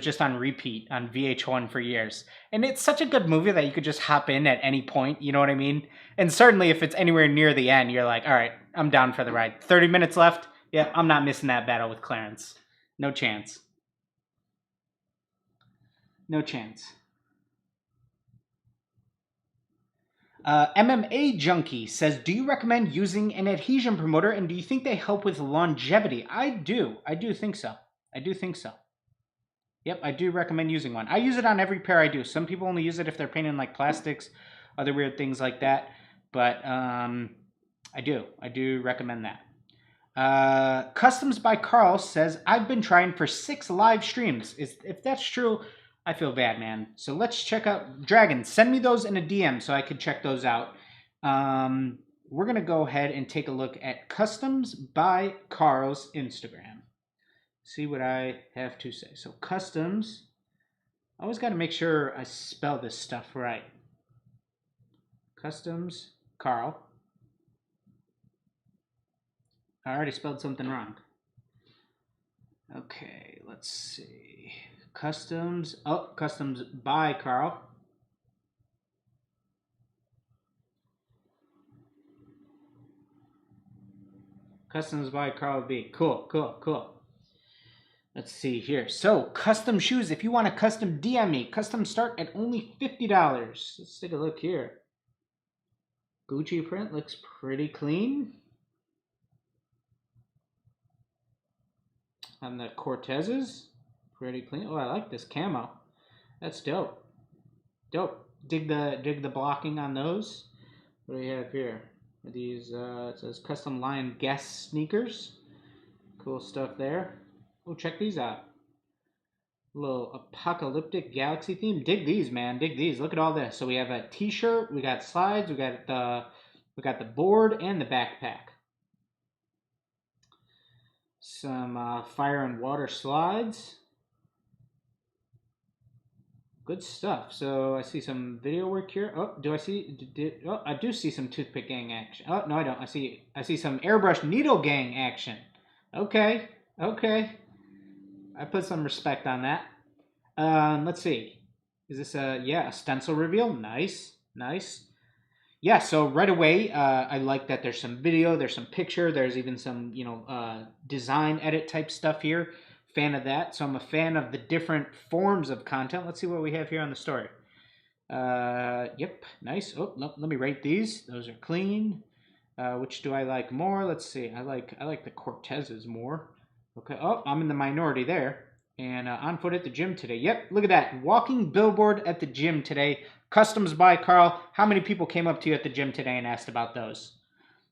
just on repeat on VH1 for years. And it's such a good movie that you could just hop in at any point, you know what I mean? And certainly if it's anywhere near the end, you're like, all right, I'm down for the ride. 30 minutes left. Yeah, I'm not missing that battle with Clarence. No chance. No chance. MMA Junkie says, do you recommend using an adhesion promoter, and do you think they help with longevity? I do. I do think so. I do think so. Yep, I do recommend using one. I use it on every pair I do. Some people only use it if they're painting like plastics, other weird things like that. But I do recommend that. Customs by Carl says, I've been trying for 6 live streams. If that's true, I feel bad, man. So let's check out Dragon. Send me those in a DM so I could check those out. We're going to go ahead and take a look at Customs by Carl's Instagram. See what I have to say. So Customs, I always got to make sure I spell this stuff right. Customs Carl. I already spelled something wrong. Okay, let's see. Customs by Carl. Customs by Carl B. Cool. Let's see here. So, custom shoes. If you want a custom, DM me. Custom start at only $50. Let's take a look here. Gucci print looks pretty clean. On the Cortezes, pretty clean. Oh, I like this camo. That's dope. Dope. Dig the blocking on those. What do we have here? These it says custom Lion Guess sneakers. Cool stuff there. Oh, check these out. A little apocalyptic galaxy theme. Dig these, man. Dig these. Look at all this. So we have a t-shirt, we got slides, we got the board and the backpack. Some fire and water slides. Good stuff. So I see some video work here. Oh, I do see some toothpick gang action. Oh, no, I don't. I see some airbrush needle gang action. Okay. I put some respect on that. Let's see. Is this a stencil reveal? Nice. Yeah, so right away, I like that there's some video, there's some picture, there's even some, design edit type stuff here. Fan of that. So I'm a fan of the different forms of content. Let's see what we have here on the story. Yep, nice. Oh, let me rate these. Those are clean. Which do I like more? Let's see. I like the Cortezes more. Okay. Oh, I'm in the minority there. And on foot at the gym today. Yep, look at that. Walking billboard at the gym today. Customs by Carl. How many people came up to you at the gym today and asked about those?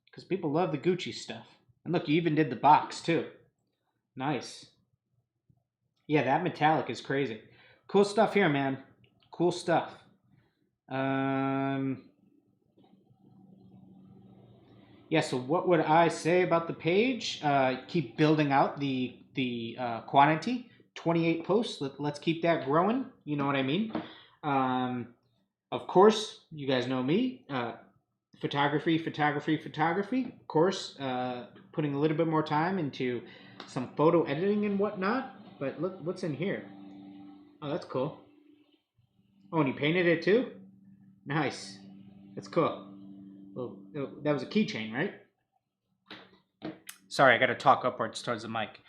Because people love the Gucci stuff. And look, you even did the box too. Nice. Yeah, that metallic is crazy. Cool stuff here, man. Cool stuff. Yeah, so what would I say about the page? Keep building out the quantity. 28 posts. Let's keep that growing. You know what I mean? Of course, you guys know me. Photography. Of course, putting a little bit more time into some photo editing and whatnot. But look, what's in here? Oh, that's cool. Oh, and you painted it too? Nice. That's cool. Well, that was a keychain, right? Sorry, I got to talk upwards towards the mic.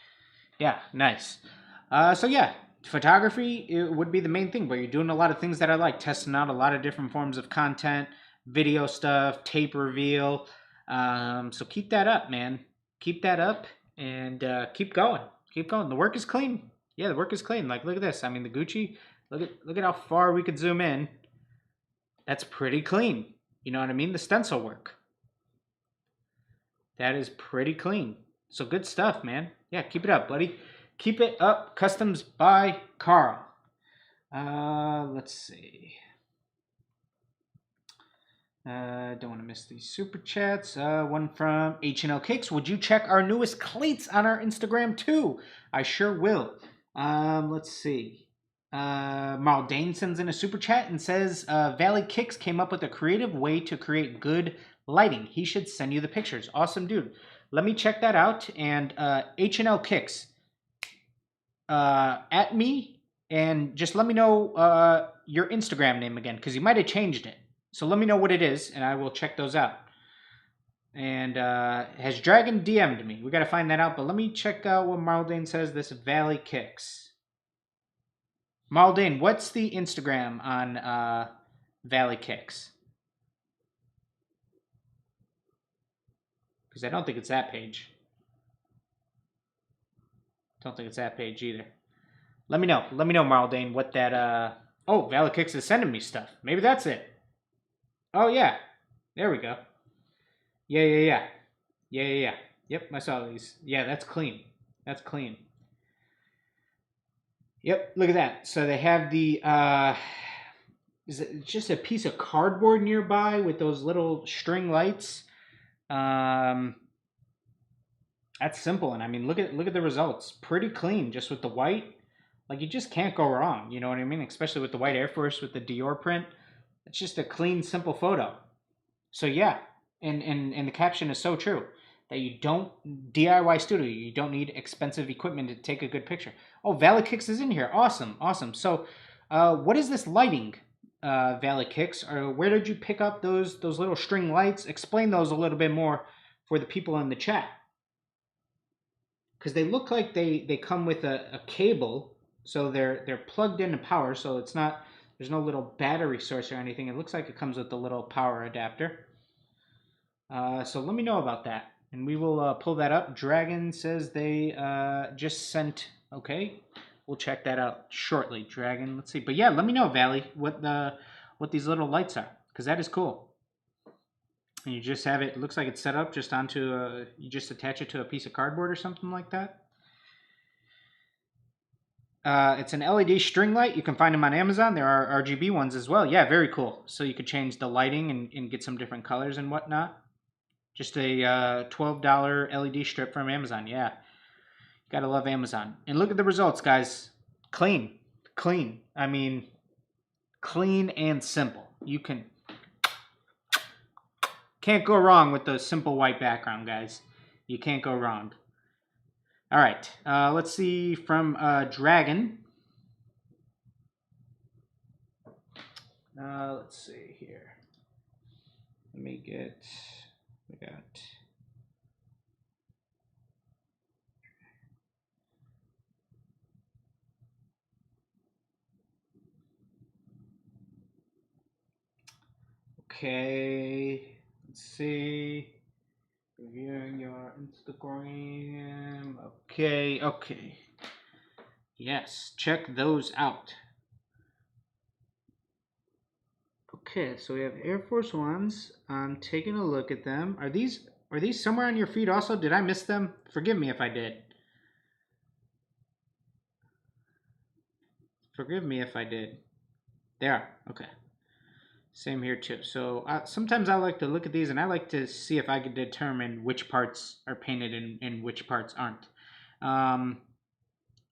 Yeah, nice. So yeah, photography it would be the main thing, but you're doing a lot of things that I like, testing out a lot of different forms of content, video stuff, tape reveal. So keep that up, man. Keep that up and keep going. Keep going. The work is clean. Yeah, the work is clean. Like, look at this. I mean, the Gucci, look at how far we could zoom in. That's pretty clean. You know what I mean? The stencil work. That is pretty clean. So good stuff, man. Yeah, keep it up, buddy. Keep it up. Customs by Carl. Let's see. Don't want to miss these super chats. One from H&L Cakes. Would you check our newest cleats on our Instagram too? I sure will. Let's see. Maldane sends in a super chat and says, Valley Kicks came up with a creative way to create good lighting. He should send you the pictures. Awesome, dude. Let me check that out. And H&L Kicks, at me, and just let me know your Instagram name again, because you might have changed it. So let me know what it is, and I will check those out. And has Dragon DM'd me? We got to find that out, but let me check out what Marldane says. This Valley Kicks. Marldane, what's the Instagram on Valley Kicks? Because I don't think it's that page. Don't think it's that page either. Let me know. Let me know, Marldane, what that... Oh, Valley Kicks is sending me stuff. Maybe that's it. Oh, yeah. There we go. Yeah. Yep, I saw these. Yeah, that's clean. That's clean. Yep, look at that. So they have the... is it just a piece of cardboard nearby with those little string lights? That's simple, and I mean, look at the results. Pretty clean, just with the white. Like, you just can't go wrong. You know what I mean? Especially with the white Air Force with the Dior print. It's just a clean, simple photo. So yeah, and the caption is so true, that you don't DIY studio. You don't need expensive equipment to take a good picture. Oh, Valley Kicks is in here. Awesome. So, what is this lighting, Valley Kicks? Or where did you pick up those little string lights? Explain those a little bit more for the people in the chat, because they look like they come with a cable, so they're plugged into power. So it's not, there's no little battery source or anything. It looks like it comes with a little power adapter. So let me know about that, and we will pull that up. Dragon says they just sent. Okay, we'll check that out shortly. Dragon, let's see. But yeah, let me know, Valley, what these little lights are, because that is cool. And you just have it. It looks like it's set up just onto you just attach it to a piece of cardboard or something like that. It's an LED string light. You can find them on Amazon. There are RGB ones as well. Yeah, very cool. So you could change the lighting and get some different colors and whatnot. Just a $12 LED strip from Amazon. Yeah, gotta love Amazon. And look at the results, guys. Clean. I mean, clean and simple. You can't go wrong with the simple white background, guys. You can't go wrong. All right, let's see from Dragon. Let's see here. Let me get... We got... Okay, let's see. Reviewing your Instagram. Okay. Yes, check those out. Okay, so we have Air Force Ones. I'm taking a look at them. Are these somewhere on your feed also? Did I miss them? Forgive me if I did. They are. Okay. Same here too. So sometimes I like to look at these and I like to see if I can determine which parts are painted and which parts aren't.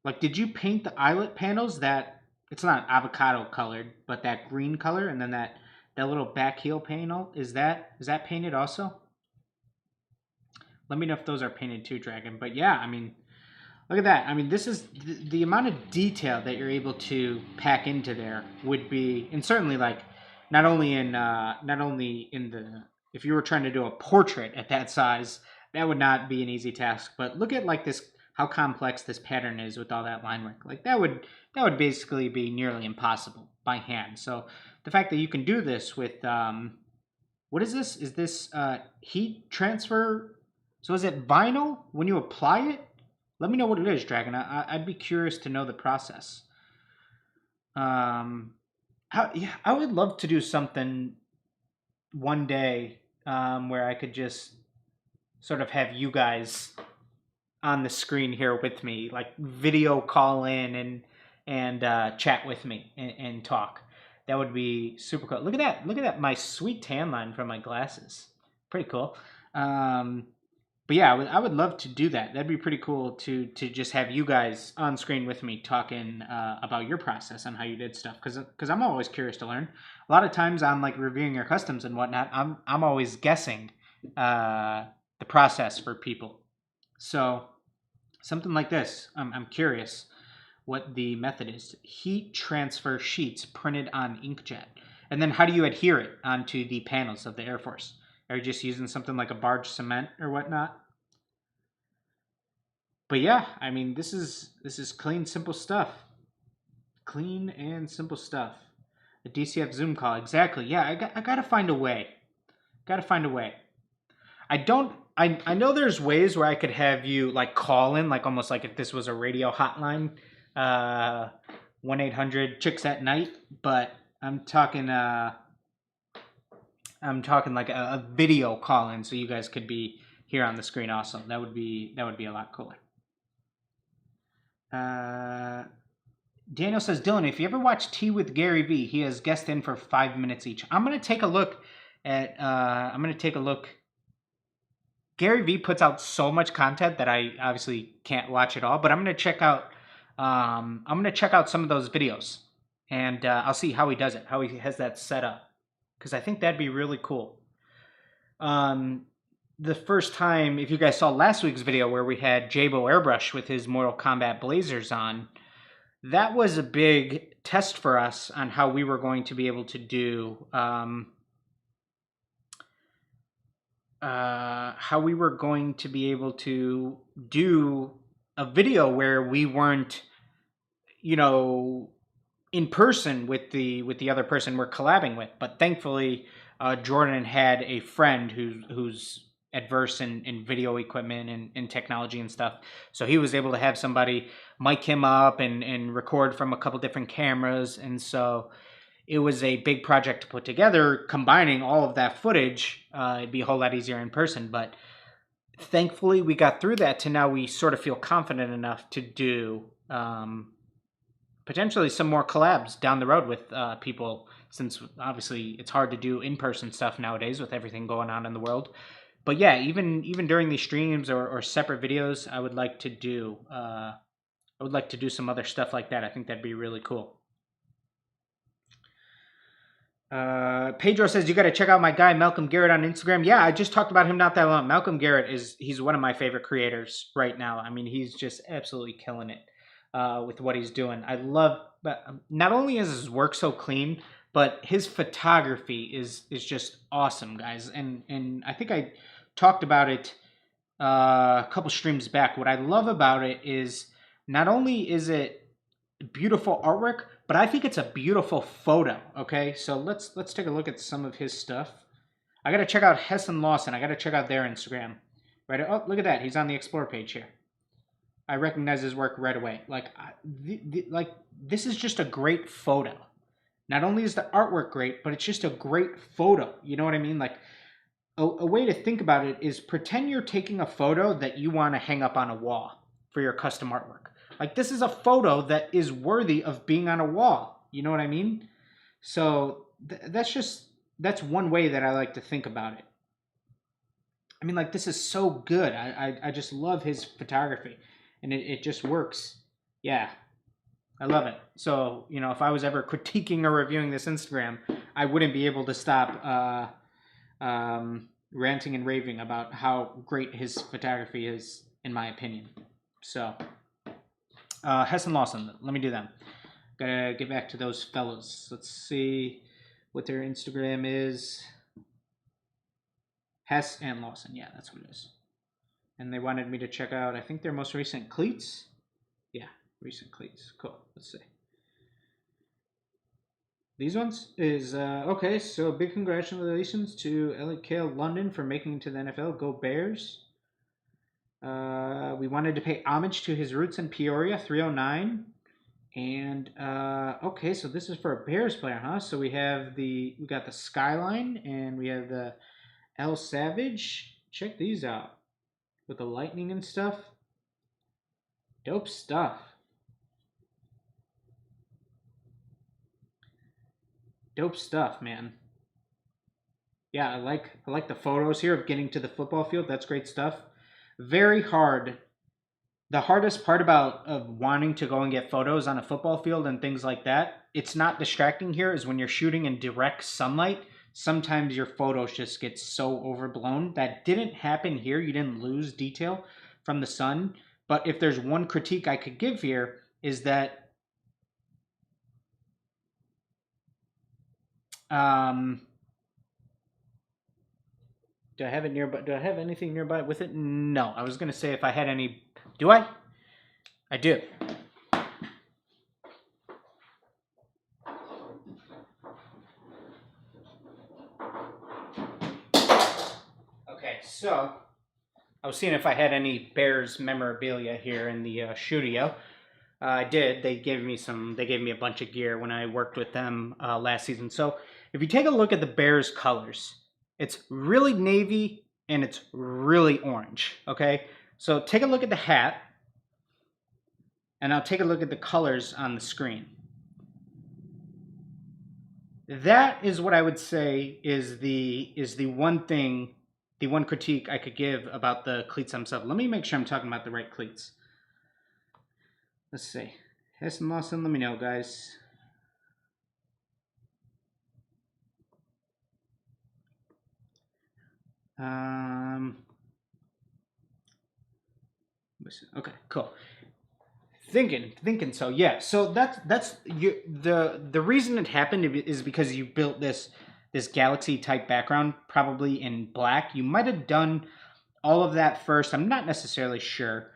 Like, did you paint the eyelet panels that, it's not avocado colored, but that green color, and then that little back heel panel, is that painted also? Let me know if those are painted too, Dragon. But yeah, I mean, look at that. I mean, this is the amount of detail that you're able to pack into there would be, and certainly like, not only in the, if you were trying to do a portrait at that size, that would not be an easy task. But look at like this, how complex this pattern is with all that line work. Like that would basically be nearly impossible by hand. So the fact that you can do this with, what is this? Is this heat transfer? So is it vinyl when you apply it? Let me know what it is, Dragon. I'd be curious to know the process. Yeah, I would love to do something one day where I could just sort of have you guys on the screen here with me, like video call in and chat with me and talk. That would be super cool. Look at that, my sweet tan line from my glasses. Pretty cool. But yeah, I would love to do that. That'd be pretty cool to just have you guys on screen with me talking about your process and how you did stuff. Because I'm always curious to learn. A lot of times on like reviewing your customs and whatnot, I'm always guessing the process for people. So something like this, I'm curious what the method is. Heat transfer sheets printed on inkjet. And then how do you adhere it onto the panels of the Air Force? Are you just using something like a barge cement or whatnot? But yeah, I mean, this is clean, simple stuff. Clean and simple stuff. A DCF Zoom call, exactly. Yeah, I gotta find a way. Gotta find a way. I know there's ways where I could have you like call in, like almost like if this was a radio hotline, 1-800 chicks at night. But I'm talking like a video call in, so you guys could be here on the screen also. That would be a lot cooler. Daniel says, Dylan, if you ever watch Tea with Gary Vee, he has guest in for 5 minutes each. I'm gonna take a look at. Gary Vee puts out so much content that I obviously can't watch it all, but I'm gonna check out. I'm gonna check out some of those videos, and I'll see how he does it, how he has that set up, because I think that'd be really cool. The first time, if you guys saw last week's video where we had Jabo Airbrush with his Mortal Kombat Blazers on, that was a big test for us on how we were going to be able to do a video where we weren't, you know, in person with the other person we're collabing with. But thankfully, Jordan had a friend who's adverse in video equipment and technology and stuff, so he was able to have somebody mic him up and record from a couple different cameras. And so it was a big project to put together. Combining all of that footage, it'd be a whole lot easier in person, but thankfully we got through that to now we sort of feel confident enough to do potentially some more collabs down the road with people, since obviously it's hard to do in-person stuff nowadays with everything going on in the world. But yeah, even during these streams or separate videos, I would like to do some other stuff like that. I think that'd be really cool. Pedro says, you got to check out my guy Malcolm Garrett on Instagram. Yeah, I just talked about him not that long. Malcolm Garrett he's one of my favorite creators right now. I mean, he's just absolutely killing it with what he's doing. I love, but not only is his work so clean, but his photography is just awesome, guys. And I think I talked about it a couple streams back. What I love about it is not only is it beautiful artwork, but I think it's a beautiful photo. Okay, so let's take a look at some of his stuff. I gotta check out Hess and Lawson. I gotta check out their Instagram. Right? Oh, look at that. He's on the Explore page here. I recognize his work right away. Like, this is just a great photo. Not only is the artwork great, but it's just a great photo. You know what I mean? Like, a way to think about it is pretend you're taking a photo that you want to hang up on a wall for your custom artwork. Like, this is a photo that is worthy of being on a wall. You know what I mean? So that's one way that I like to think about it. I mean, like, this is so good. I just love his photography, and it just works. Yeah, I love it. So, you know, if I was ever critiquing or reviewing this Instagram, I wouldn't be able to stop ranting and raving about how great his photography is, in my opinion. So, Hess and Lawson, let me do them. Gotta get back to those fellas. Let's see what their Instagram is. Hess and Lawson, yeah, that's what it is. And they wanted me to check out, I think, their most recent cleats. Yeah, recent cleats. Cool, let's see. These ones is, okay, so big congratulations to Elliot Kale London for making it to the NFL. Go Bears. We wanted to pay homage to his roots in Peoria, 309. And, okay, so this is for a Bears player, huh? So we got the Skyline, and we have the El Savage. Check these out. With the lightning and stuff. Dope stuff. Dope stuff, man. Yeah, I like the photos here of getting to the football field. That's great stuff. very hard. The hardest part about of wanting to go and get photos on a football field and things like that, it's not distracting here, is when you're shooting in direct sunlight, sometimes your photos just get so overblown. That didn't happen here. You didn't lose detail from the sun. But if there's one critique I could give here, is that do I have it nearby? Do I have anything nearby with it? No. I was going to say if I had any. Do I? I do. Okay, so I was seeing if I had any Bears memorabilia here in the studio. I did. They gave me a bunch of gear when I worked with them last season. So if you take a look at the Bears colors, it's really navy and it's really orange. Okay, so take a look at the hat, and I'll take a look at the colors on the screen. That is what I would say is the one thing, the one critique I could give about the cleats themselves. Let me make sure I'm talking about the right cleats. Let's see. Hess and Lawson, let me know, guys. Okay, cool. Thinking. So yeah. So that's the reason it happened is because you built this galaxy type background probably in black. You might have done all of that first. I'm not necessarily sure.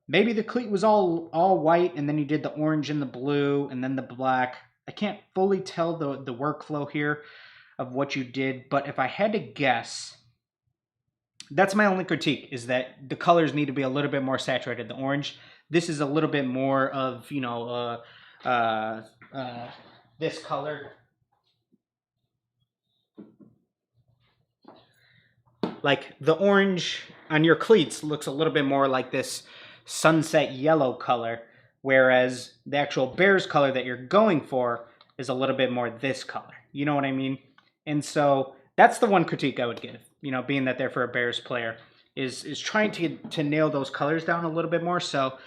Maybe the cleat was all white, and then you did the orange and the blue, and then the black. I can't fully tell the workflow here of what you did, but if I had to guess, that's my only critique, is that the colors need to be a little bit more saturated. The orange, this is a little bit more of, you know, this color. Like the orange on your cleats looks a little bit more like this sunset yellow color, whereas the actual Bears color that you're going for is a little bit more this color. You know what I mean? And so that's the one critique I would give, you know, being that they're for a Bears player, is trying to nail those colors down a little bit more. So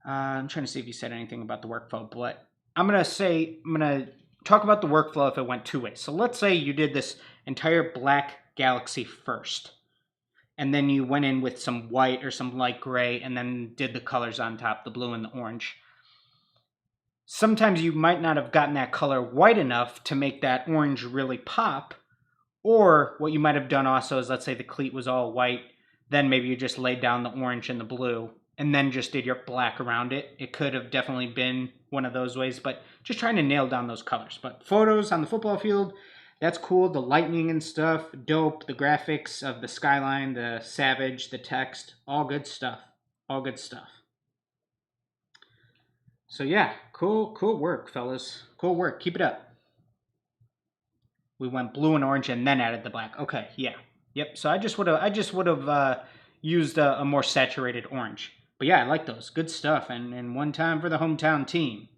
I'm trying to see if you said anything about the workflow, but I'm going to talk about the workflow if it went two ways. So let's say you did this entire black galaxy first, and then you went in with some white or some light gray, and then did the colors on top, the blue and the orange. Sometimes you might not have gotten that color white enough to make that orange really pop. Or what you might have done also is, let's say the cleat was all white, then maybe you just laid down the orange and the blue, and then just did your black around it. It could have definitely been one of those ways, but just trying to nail down those colors. But photos on the football field, that's cool. The lightning and stuff, dope. The graphics of the skyline, the savage, the text, all good stuff. All good stuff. So yeah, cool work, fellas. Cool work. Keep it up. We went blue and orange and then added the black. Okay, yeah. Yep. So I just would have used a more saturated orange. But yeah, I like those. Good stuff. And one time for the hometown team.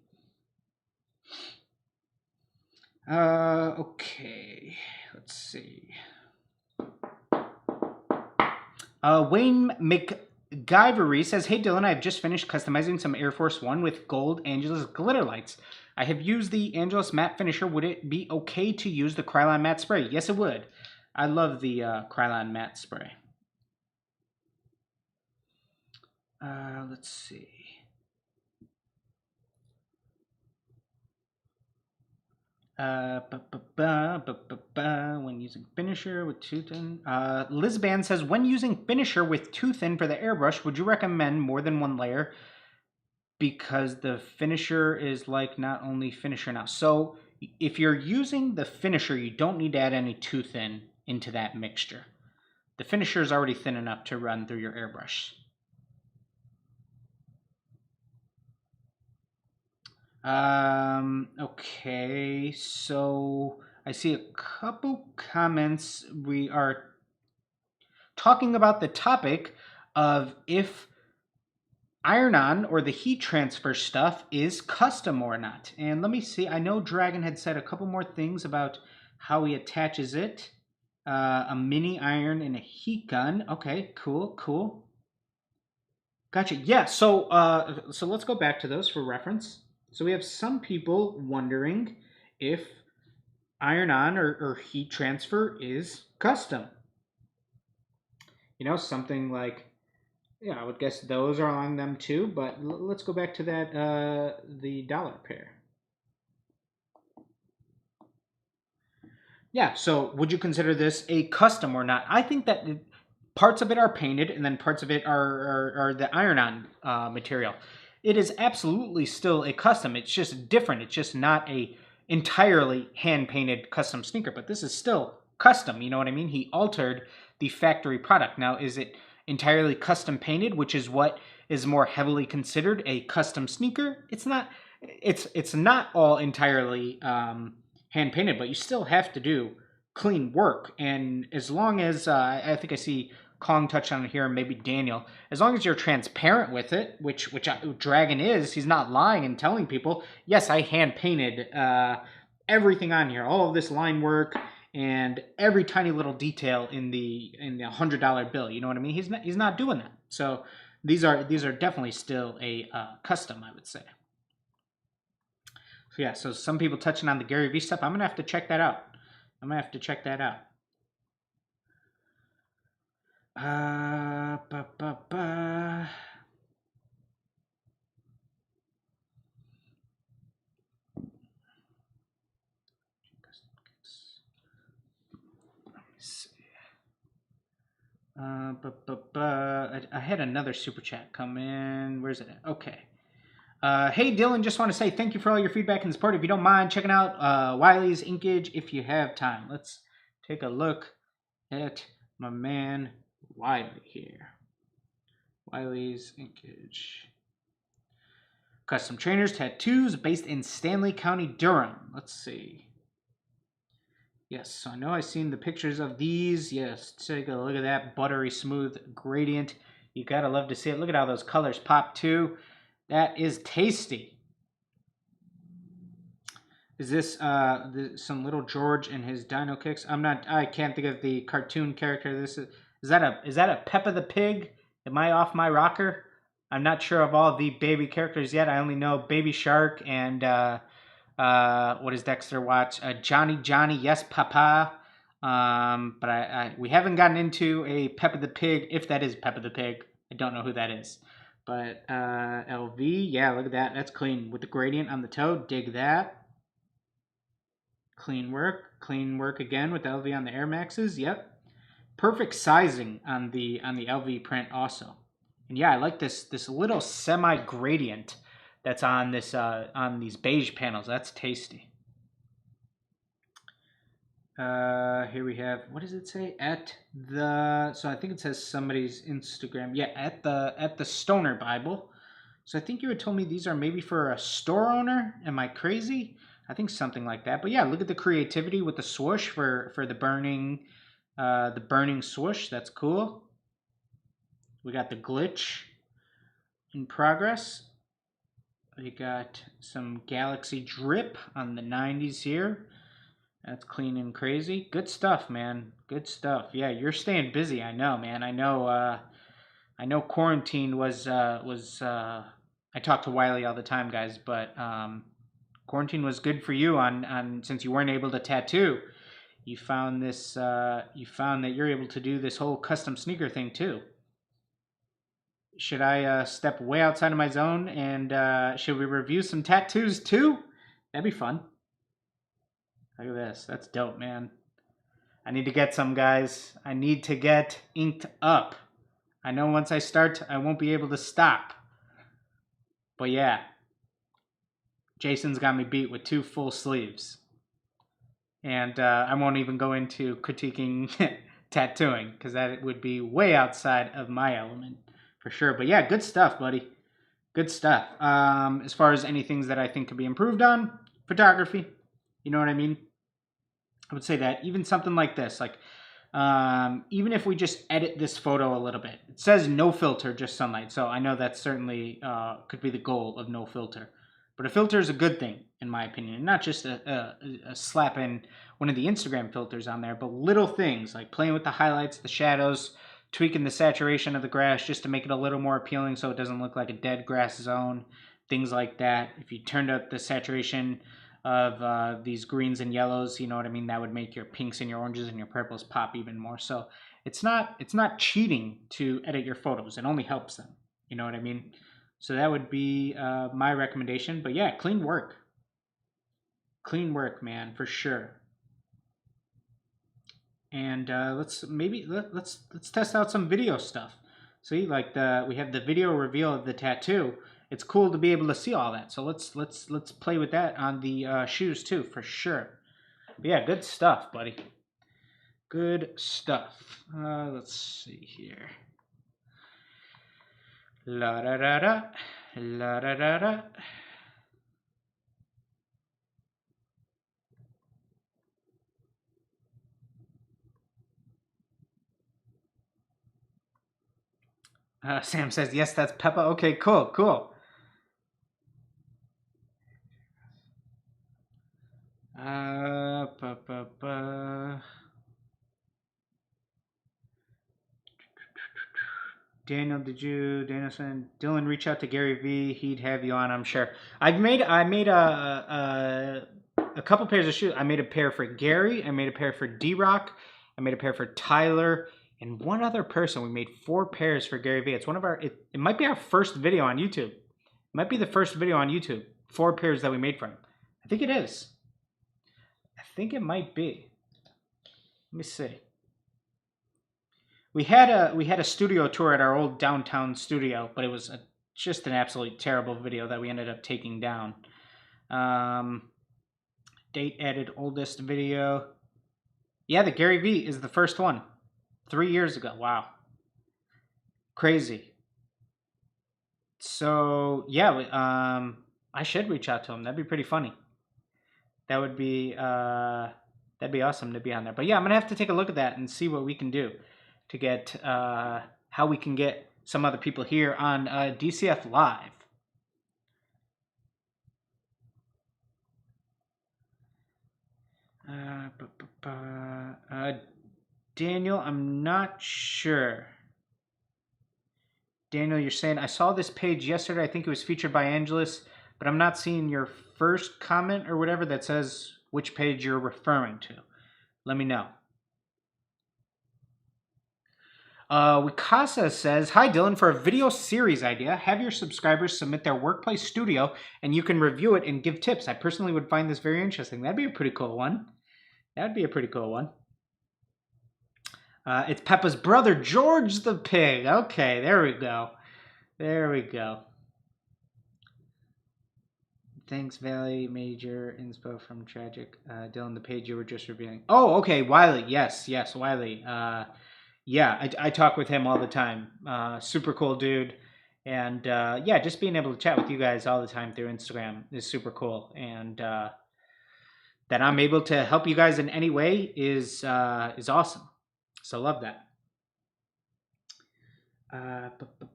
Okay. Let's see. Wayne McGivery says, "Hey Dylan, I've just finished customizing some Air Force One with gold Angelus glitter lights. I have used the Angelus matte finisher. Would it be okay to use the Krylon matte spray?" Yes, it would. I love the Krylon matte spray. Let's see. When using finisher with too thin. Lizban says, when using finisher with too thin for the airbrush, would you recommend more than one layer? Because the finisher is like not only finisher now. So if you're using the finisher, you don't need to add any too thin into that mixture. The finisher is already thin enough to run through your airbrush. Okay, so I see a couple comments. We are talking about the topic of if iron-on or the heat transfer stuff is custom or not. And let me see, I know Dragon had said a couple more things about how he attaches it. A mini iron and a heat gun. Okay, cool, cool. Gotcha. Yeah, so let's go back to those for reference. So we have some people wondering if iron-on or heat transfer is custom. You know, something like, yeah, I would guess those are on them too, but let's go back to that, the dollar pair. Yeah, so would you consider this a custom or not? I think that parts of it are painted and then parts of it are the iron-on material. It is absolutely still a custom. It's just different. It's just not a entirely hand-painted custom sneaker, but this is still custom. You know what I mean? He altered the factory product. Now, is it entirely custom painted, which is what is more heavily considered a custom sneaker? It's not. It's not all entirely hand painted, but you still have to do clean work. And as long as I think I see Kong touched on it here, and maybe Daniel, as long as you're transparent with it, which Dragon is, he's not lying and telling people, yes, I hand painted everything on here, all of this line work and every tiny little detail in the $100 bill. You know what I mean? He's not doing that. So these are definitely still a custom, I would say. So yeah, so some people touching on the Gary Vee stuff. I'm gonna have to check that out. Ba, ba, ba. Let me see. I had another super chat come in. Where's it at? Okay. Hey Dylan, just want to say thank you for all your feedback and support. If you don't mind checking out Wiley's inkage if you have time. Let's take a look at my man Wiley here. Wiley's inkage. Custom trainers, tattoos, based in Stanley County, Durham. Let's see. Yes, I know I've seen the pictures of these. Yes, take a look at that buttery smooth gradient. You gotta love to see it. Look at how those colors pop too. That is tasty. Is this some little George and his dino kicks? I can't think of the cartoon character. Is that a Peppa the Pig? Am I off my rocker? I'm not sure of all the baby characters yet. I only know Baby Shark and what does Dexter watch? Johnny, yes, Papa. But we haven't gotten into a Peppa the Pig. If that is Peppa the Pig, I don't know who that is. But LV, yeah, look at that. That's clean with the gradient on the toe. Dig that. Clean work again with the LV on the Air Maxes. Yep, perfect sizing on the LV print also. And yeah, I like this little semi gradient that's on this on these beige panels. That's tasty. Here we have, what does it say? So I think it says somebody's Instagram. Yeah, at the Stoner Bible. So I think you had told me these are maybe for a store owner. Am I crazy? I think something like that. But yeah, look at the creativity with the swoosh for the burning swoosh. That's cool. We got the glitch in progress. We got some Galaxy drip on the 90s here. That's clean and crazy. Good stuff, man. Good stuff. Yeah, you're staying busy. I know, man. I know quarantine was I talk to Wiley all the time, guys, but quarantine was good for you on since you weren't able to tattoo. You found this you found that you're able to do this whole custom sneaker thing too. Should I step way outside of my zone and should we review some tattoos too? That'd be fun. Look at this. That's dope, man. I need to get some, guys. I need to get inked up. I know once I start, I won't be able to stop. But yeah, Jason's got me beat with 2 full sleeves. And I won't even go into critiquing tattooing because that would be way outside of my element for sure. But yeah, good stuff, buddy. Good stuff. As far as any things that I think could be improved on, photography. You know what I mean? I would say that even something like this, like even if we just edit this photo a little bit, it says no filter, just sunlight. So I know that certainly could be the goal of no filter. But a filter is a good thing, in my opinion. Not just a slap in one of the Instagram filters on there, but little things like playing with the highlights, the shadows, tweaking the saturation of the grass just to make it a little more appealing so it doesn't look like a dead grass zone, things like that. If you turned up the saturation of these greens and yellows, you know what I mean, that would make your pinks and your oranges and your purples pop even more. So it's not cheating to edit your photos. It only helps them. You know what I mean? So that would be my recommendation. But yeah, clean work. Clean work, man, for sure. And let's test out some video stuff. See, like we have the video reveal of the tattoo. It's cool to be able to see all that. So let's play with that on the shoes too, for sure. But yeah, good stuff, buddy. Good stuff. Let's see here. La da da da, la da da da. Sam says, yes, that's Peppa. Okay, cool, cool. Daniel, Dylan, reach out to Gary V. He'd have you on, I'm sure. I made a couple pairs of shoes. I made a pair for Gary. I made a pair for D-Rock. I made a pair for Tyler. And one other person. We made 4 pairs for Gary V. It's one of our, it might be our first video on YouTube. It might be the first video on YouTube. 4 pairs that we made for him. I think it is. I think it might be. Let me see. We had a studio tour at our old downtown studio, but it was just an absolutely terrible video that we ended up taking down. Date added oldest video. Yeah, the Gary V is the first one. 3 years ago. Wow. Crazy. So yeah, I should reach out to him. That'd be pretty funny. That would be that'd be awesome to be on there. But yeah, I'm gonna have to take a look at that and see what we can do to get how we can get some other people here on DCF Live. Daniel, I'm not sure. Daniel, you're saying, I saw this page yesterday. I think it was featured by Angelus, but I'm not seeing your first comment or whatever that says which page you're referring to. Let me know. Wikasa says, hi Dylan, for a video series idea, have your subscribers submit their workplace studio and you can review it and give tips. I personally would find this very interesting. That'd be a pretty cool one. That'd be a pretty cool one. It's Peppa's brother, George the Pig. Okay, there we go. There we go. Thanks, Valley. Major inspo from Tragic. Dylan, the page you were just reviewing. Oh, okay, Wiley. Yes, Wiley. Yeah, I talk with him all the time. Super cool dude. And yeah, just being able to chat with you guys all the time through Instagram is super cool. And that I'm able to help you guys in any way is awesome. So love that.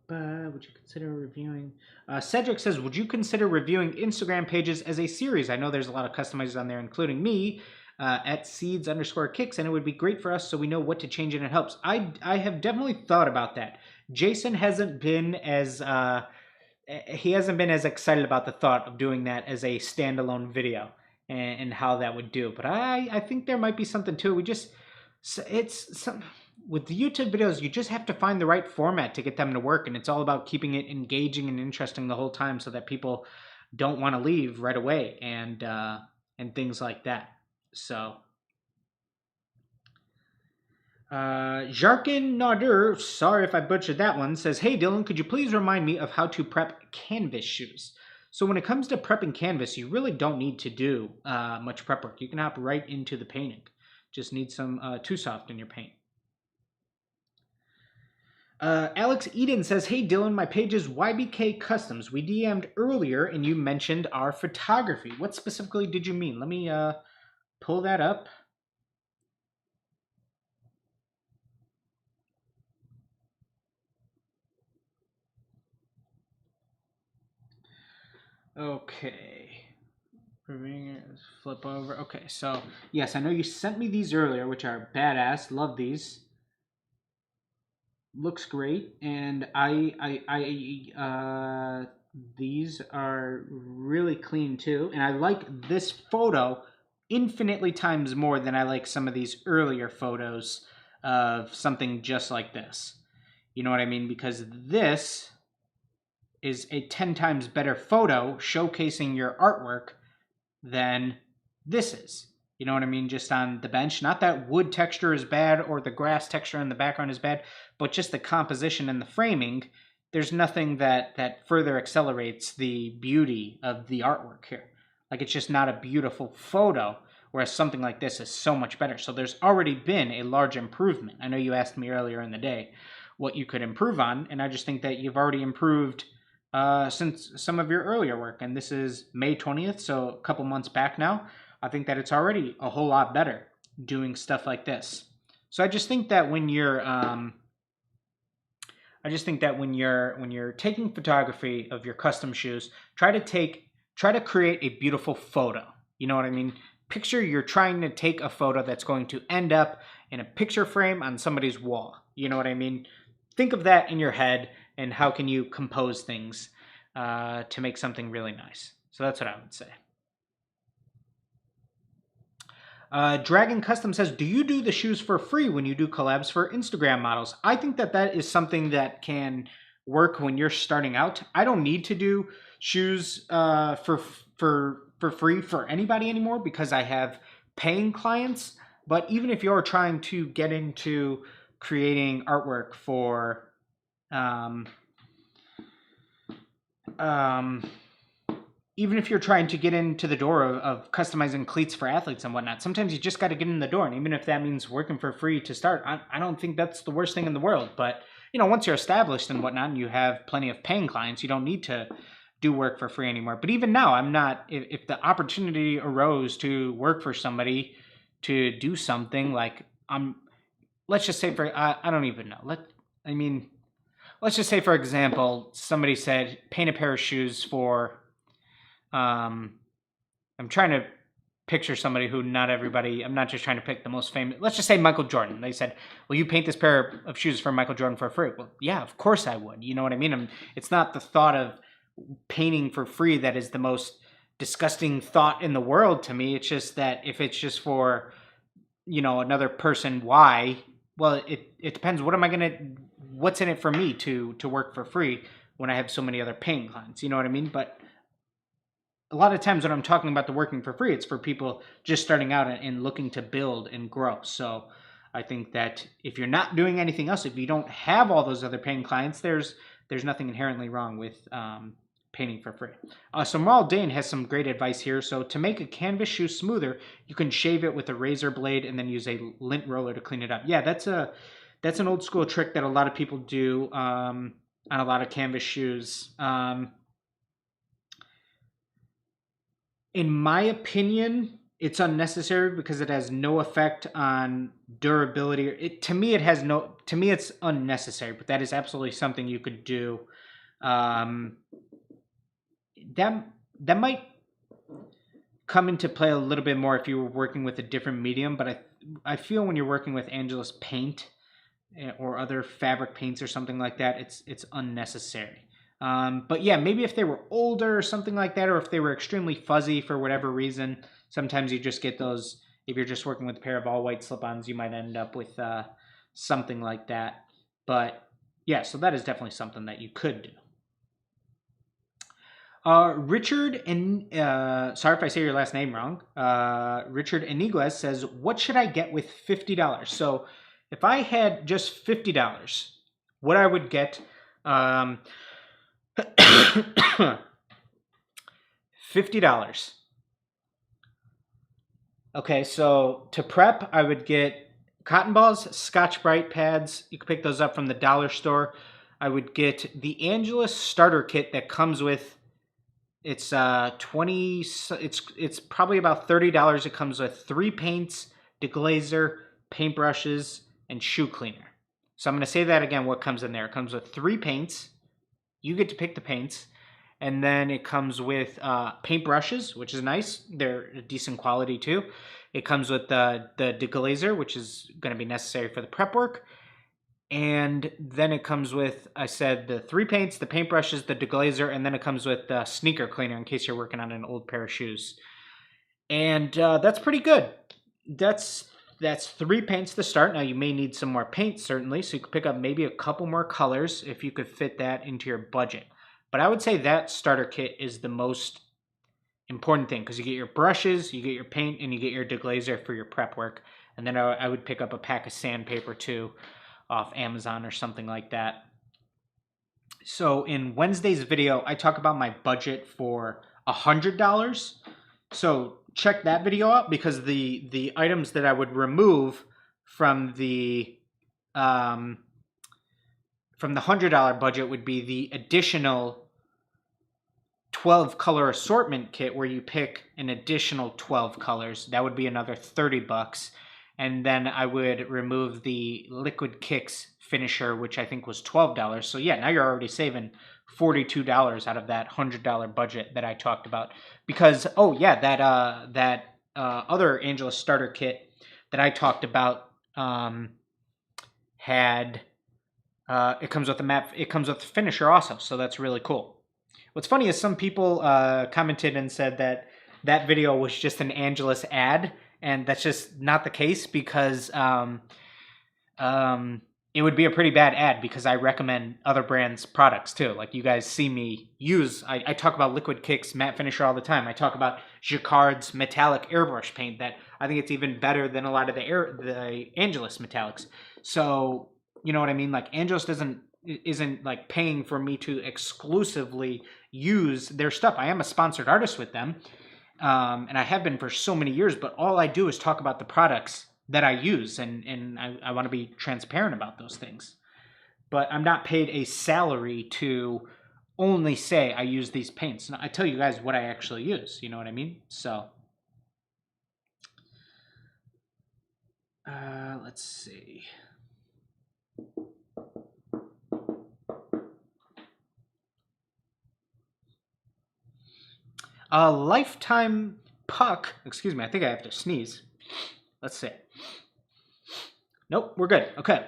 Would you consider reviewing? Cedric says, would you consider reviewing Instagram pages as a series? I know there's a lot of customizers on there, including me, at seeds_kicks, and it would be great for us so we know what to change and it helps. I have definitely thought about that. Jason hasn't been as excited about the thought of doing that as a standalone video and how that would do. But I think there might be something to it. With the YouTube videos, you just have to find the right format to get them to work, and it's all about keeping it engaging and interesting the whole time so that people don't want to leave right away and things like that. So, Jarkin Nader, sorry if I butchered that one, says, hey Dylan, could you please remind me of how to prep canvas shoes? So when it comes to prepping canvas, you really don't need to do much prep work. You can hop right into the painting. Just need some Too Soft in your paint. Alex Eden says, hey Dylan, my page is YBK Customs. We DM'd earlier and you mentioned our photography. What specifically did you mean? Let me pull that up. Okay. Flip over. Okay, so yes, I know you sent me these earlier, which are badass. Love these. Looks great, and these are really clean too, and I like this photo infinitely times more than I like some of these earlier photos of something just like this. You know what I mean? Because this is a 10 times better photo showcasing your artwork than this is. You know what I mean? Just on the bench. Not that wood texture is bad or the grass texture in the background is bad, but just the composition and the framing. There's nothing that further accelerates the beauty of the artwork here. Like, it's just not a beautiful photo, whereas something like this is so much better. So there's already been a large improvement. I know you asked me earlier in the day what you could improve on, and I just think that you've already improved since some of your earlier work. And this is May 20th, so a couple months back now. I think that it's already a whole lot better doing stuff like this. So I just think that when you're when you're taking photography of your custom shoes, try to create a beautiful photo. You know what I mean? Picture you're trying to take a photo that's going to end up in a picture frame on somebody's wall. You know what I mean? Think of that in your head, and how can you compose things to make something really nice. So that's what I would say. Dragon Custom says, do you do the shoes for free when you do collabs for Instagram models? I think that is something that can work when you're starting out. I don't need to do shoes for free for anybody anymore because I have paying clients. But even if you're trying to get into creating artwork for even if you're trying to get into the door of customizing cleats for athletes and whatnot, sometimes you just got to get in the door. And even if that means working for free to start, I don't think that's the worst thing in the world. But, you know, once you're established and whatnot and you have plenty of paying clients, you don't need to do work for free anymore. But even now, I'm not, if the opportunity arose to work for somebody to do something, like, let's just say I don't even know. Let's just say, for example, somebody said, paint a pair of shoes for, I'm trying to picture somebody who not everybody, I'm not just trying to pick the most famous, let's just say Michael Jordan. They said, will you paint this pair of shoes for Michael Jordan for free? Well, yeah, of course I would. You know what I mean? It's not the thought of painting for free that is the most disgusting thought in the world to me. It's just that if it's just for, you know, another person, why? Well, it depends. What's in it for me to work for free when I have so many other paying clients? You know what I mean? But a lot of times when I'm talking about the working for free, it's for people just starting out and looking to build and grow. So I think that if you're not doing anything else, if you don't have all those other paying clients, there's nothing inherently wrong with painting for free. So Marl Dane has some great advice here. So to make a canvas shoe smoother, you can shave it with a razor blade and then use a lint roller to clean it up. Yeah, that's an old school trick that a lot of people do on a lot of canvas shoes. In my opinion, it's unnecessary because it has no effect on durability. To me, it's unnecessary, but that is absolutely something you could do. That might come into play a little bit more if you were working with a different medium, but I feel when you're working with Angelus paint or other fabric paints or something like that, it's unnecessary. But yeah, maybe if they were older or something like that, or if they were extremely fuzzy for whatever reason, sometimes you just get those. If you're just working with a pair of all white slip-ons, you might end up with something like that. But yeah, so that is definitely something that you could do. Richard, and sorry if I say your last name wrong. Richard Iniguez says, what should I get with $50? So if I had just $50, what I would get, $50. Okay, so to prep, I would get cotton balls, Scotch-Brite Pads. You can pick those up from the dollar store. I would get the Angelus starter kit that comes with, it's it's probably about $30. It comes with 3 paints, deglazer, paintbrushes, and shoe cleaner. So I'm going to say that again, what comes in there. It comes with 3 paints. You get to pick the paints. And then it comes with paint brushes, which is nice. They're decent quality too. It comes with the deglazer, which is going to be necessary for the prep work. And then it comes with, I said, the 3 paints, the paint brushes, the deglazer, and then it comes with the sneaker cleaner in case you're working on an old pair of shoes. And that's pretty good. That's 3 paints to start. Now you may need some more paint, certainly, so you could pick up maybe a couple more colors if you could fit that into your budget. But I would say that starter kit is the most important thing because you get your brushes, you get your paint, and you get your deglazer for your prep work. And then I would pick up a pack of sandpaper too off Amazon or something like that. So in Wednesday's video, I talk about my budget for $100. So check that video out because the items that I would remove from the $100 budget would be the additional 12 color assortment kit where you pick an additional 12 colors. That would be another $30. And then I would remove the Liquid Kicks finisher, which I think was $12. So yeah, now you're already saving $42 out of that $100 budget that I talked about. Because oh yeah, that other Angelus starter kit that I talked about had it comes with the map. It comes with the finisher also, so that's really cool. What's funny is some people commented and said that that video was just an Angelus ad. And that's just not the case because it would be a pretty bad ad because I recommend other brands' products too. Like you guys see me use, I talk about Liquid Kicks matte finisher all the time. I talk about Jacquard's metallic airbrush paint that I think it's even better than a lot of the Angelus metallics. So you know what I mean? Like Angelus isn't like paying for me to exclusively use their stuff. I am a sponsored artist with them. And I have been for so many years, but all I do is talk about the products that I use, and I want to be transparent about those things. But I'm not paid a salary to only say I use these paints. Now, I tell you guys what I actually use, you know what I mean? So, let's see. Lifetime Puck, excuse me, I think I have to sneeze. Let's see. Nope, we're good. Okay.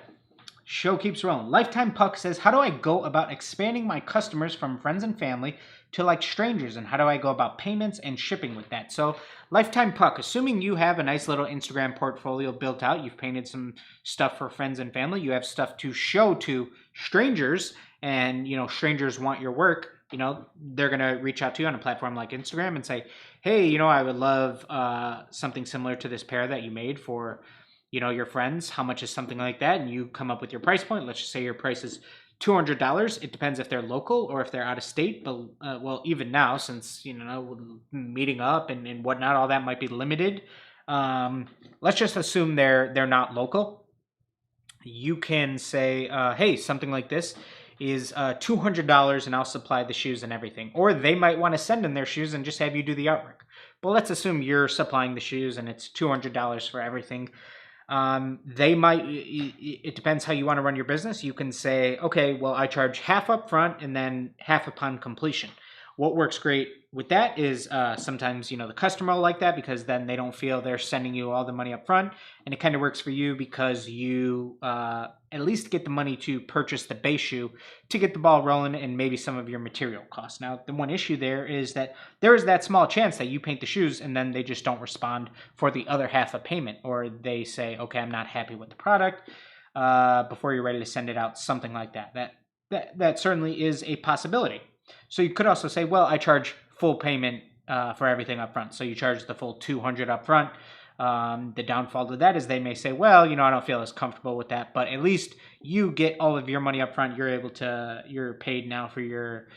Show keeps rolling. Lifetime Puck says, how do I go about expanding my customers from friends and family to like strangers? And how do I go about payments and shipping with that? So Lifetime Puck, assuming you have a nice little Instagram portfolio built out, you've painted some stuff for friends and family, you have stuff to show to strangers, and strangers want your work, they're going to reach out to you on a platform like Instagram and say, hey, I would love something similar to this pair that you made for, your friends. How much is something like that? And you come up with your price point. Let's just say your price is $200. It depends if they're local or if they're out of state. But, well, even now, since, meeting up and whatnot, all that might be limited. Let's just assume they're not local. You can say, hey, something like this is $200 and I'll supply the shoes and everything. Or they might want to send in their shoes and just have you do the artwork. But let's assume you're supplying the shoes and it's $200 for everything. They might, it depends how you want to run your business. You can say, okay, well, I charge half up front and then half upon completion. What works great with that is sometimes, the customer will like that because then they don't feel they're sending you all the money up front. And it kind of works for you because you at least get the money to purchase the base shoe to get the ball rolling and maybe some of your material costs. Now, the one issue there is that there is that small chance that you paint the shoes and then they just don't respond for the other half of payment. Or they say, okay, I'm not happy with the product before you're ready to send it out, something like that. That certainly is a possibility. So you could also say, well, I charge full payment for everything up front. So you charge the full $200 up front. The downfall to that is they may say, well, I don't feel as comfortable with that, but at least you get all of your money up front. You're paid now for your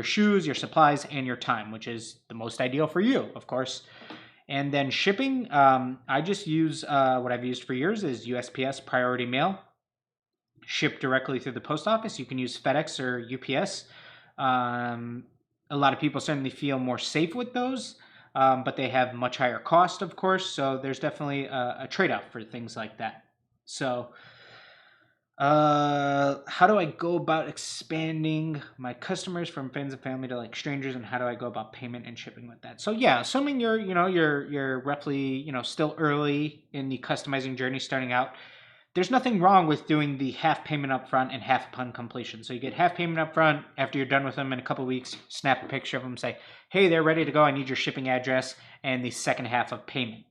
shoes, your supplies, and your time, which is the most ideal for you, of course. And then shipping, I just use what I've used for years is USPS Priority Mail. Shipped directly through the post office. You can use FedEx or UPS. A lot of people certainly feel more safe with those, but they have much higher cost, of course. So there's definitely a trade-off for things like that. So How do I go about expanding my customers from friends and family to like strangers, and how do I go about payment and shipping with that? So yeah, assuming you're roughly, still early in the customizing journey starting out, there's nothing wrong with doing the half payment up front and half upon completion. So you get half payment up front. After you're done with them in a couple of weeks, snap a picture of them, say, hey, they're ready to go. I need your shipping address and the second half of payment.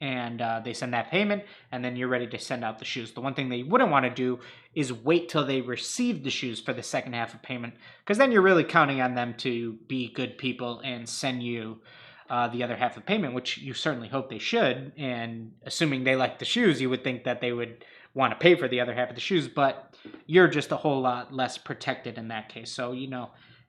And they send that payment, and then you're ready to send out the shoes. The one thing they wouldn't want to do is wait till they receive the shoes for the second half of payment, because then you're really counting on them to be good people and send you the other half of payment, which you certainly hope they should. And assuming they like the shoes, you would think that they would want to pay for the other half of the shoes, but you're just a whole lot less protected in that case. So,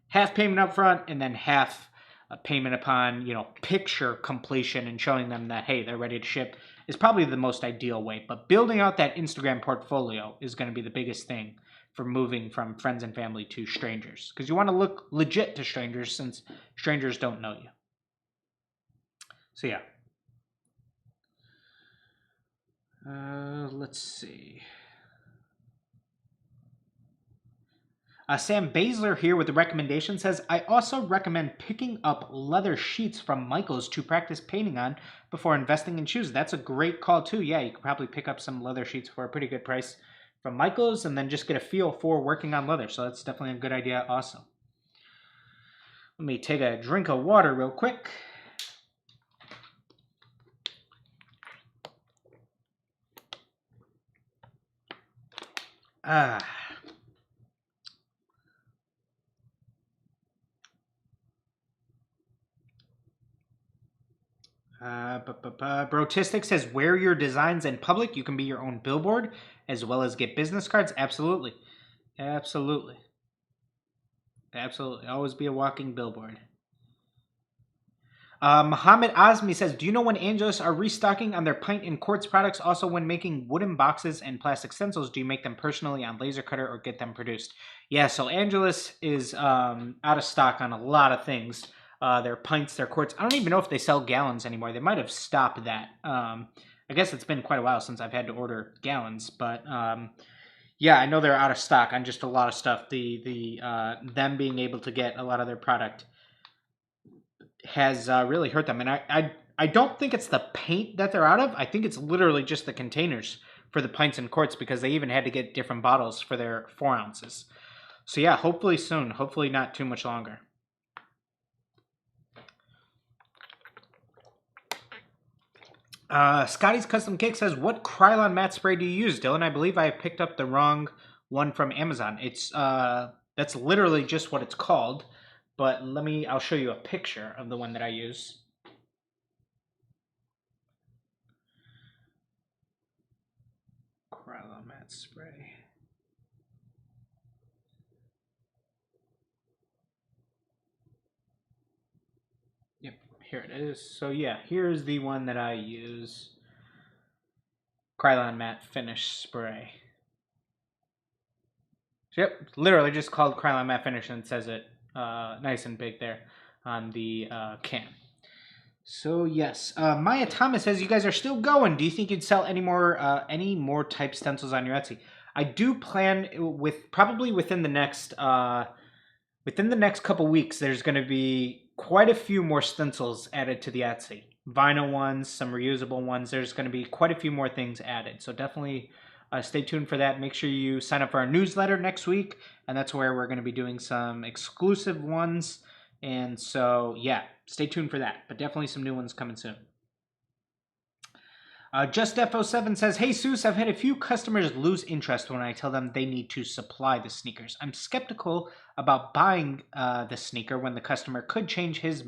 half payment up front and then half a payment upon, picture completion and showing them that, hey, they're ready to ship is probably the most ideal way. But building out that Instagram portfolio is going to be the biggest thing for moving from friends and family to strangers, because you want to look legit to strangers since strangers don't know you. So yeah. Let's see. Sam Baszler here with the recommendation says, I also recommend picking up leather sheets from Michaels to practice painting on before investing in shoes. That's a great call too. Yeah, you could probably pick up some leather sheets for a pretty good price from Michaels and then just get a feel for working on leather. So that's definitely a good idea also. Let me take a drink of water real quick. Brotistic says, wear your designs in public. You can be your own billboard as well as get business cards. Absolutely. Absolutely. Absolutely. Always be a walking billboard. Muhammad Azmi says, do you know when Angelus are restocking on their pint and quartz products? Also, when making wooden boxes and plastic stencils, do you make them personally on laser cutter or get them produced? Yeah, so Angelus is out of stock on a lot of things. Their pints, their quarts. I don't even know if they sell gallons anymore. They might have stopped that. I guess it's been quite a while since I've had to order gallons, but yeah, I know they're out of stock on just a lot of stuff. Them being able to get a lot of their product has really hurt them. And I don't think it's the paint that they're out of. I think it's literally just the containers for the pints and quarts, because they even had to get different bottles for their 4 ounces. So yeah, hopefully soon. Hopefully not too much longer. Scotty's Custom Cake says, what Krylon matte spray do you use? Dylan, I believe I picked up the wrong one from Amazon. It's that's literally just what it's called. But I'll show you a picture of the one that I use. Krylon matte spray. Yep, here it is. So yeah, here's the one that I use. Krylon matte finish spray. Yep, literally just called Krylon matte finish, and it says it nice and big there on the can. So yes, Maya Thomas says, you guys are still going. Do you think you'd sell any more type stencils on your Etsy? I do plan with probably within the next couple weeks. There's going to be quite a few more stencils added to the Etsy. Vinyl ones, some reusable ones. There's going to be quite a few more things added. So definitely stay tuned for that. Make sure you sign up for our newsletter next week, and that's where we're going to be doing some exclusive ones. And so, yeah, stay tuned for that. But definitely some new ones coming soon. JustF07 says, hey, Seuss, I've had a few customers lose interest when I tell them they need to supply the sneakers. I'm skeptical about buying the sneaker when the customer could change his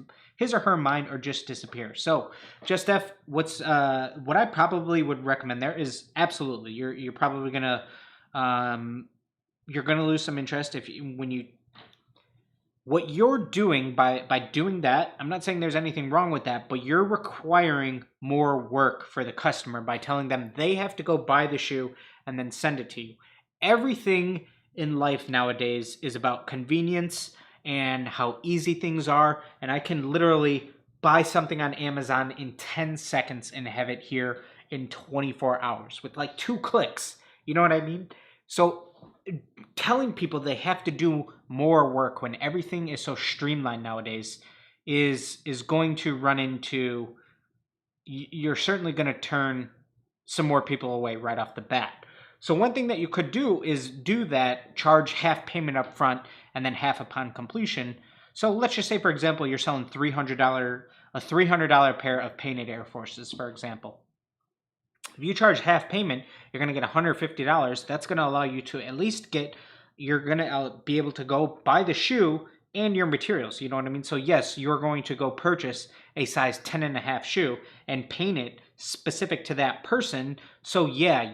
or her mind or just disappear. So, JustF, what I probably would recommend there is absolutely you're probably gonna lose some interest what you're doing by doing that. I'm not saying there's anything wrong with that, but you're requiring more work for the customer by telling them they have to go buy the shoe and then send it to you. Everything in life nowadays is about convenience and how easy things are. And I can literally buy something on Amazon in 10 seconds and have it here in 24 hours with like 2 clicks. You know what I mean? So telling people they have to do more work when everything is so streamlined nowadays is going to run into, you're certainly going to turn some more people away right off the bat. So one thing that you could do is do that, charge half payment up front and then half upon completion. So let's just say, for example, you're selling a $300 pair of painted Air Forces, for example. If you charge half payment, you're going to get $150. That's going to allow you to at least you're going to be able to go buy the shoe and your materials. You know what I mean? So yes, you're going to go purchase a size 10.5 shoe and paint it specific to that person. So yeah,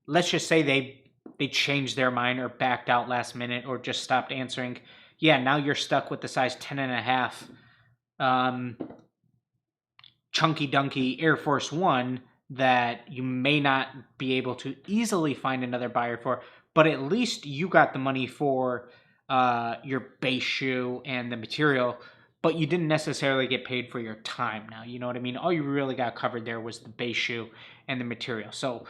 let's just say they changed their mind or backed out last minute or just stopped answering. Yeah, now you're stuck with the size 10.5 chunky dunky Air Force One that you may not be able to easily find another buyer for, but at least you got the money for your base shoe and the material, but you didn't necessarily get paid for your time now. You know what I mean? All you really got covered there was the base shoe and the material. So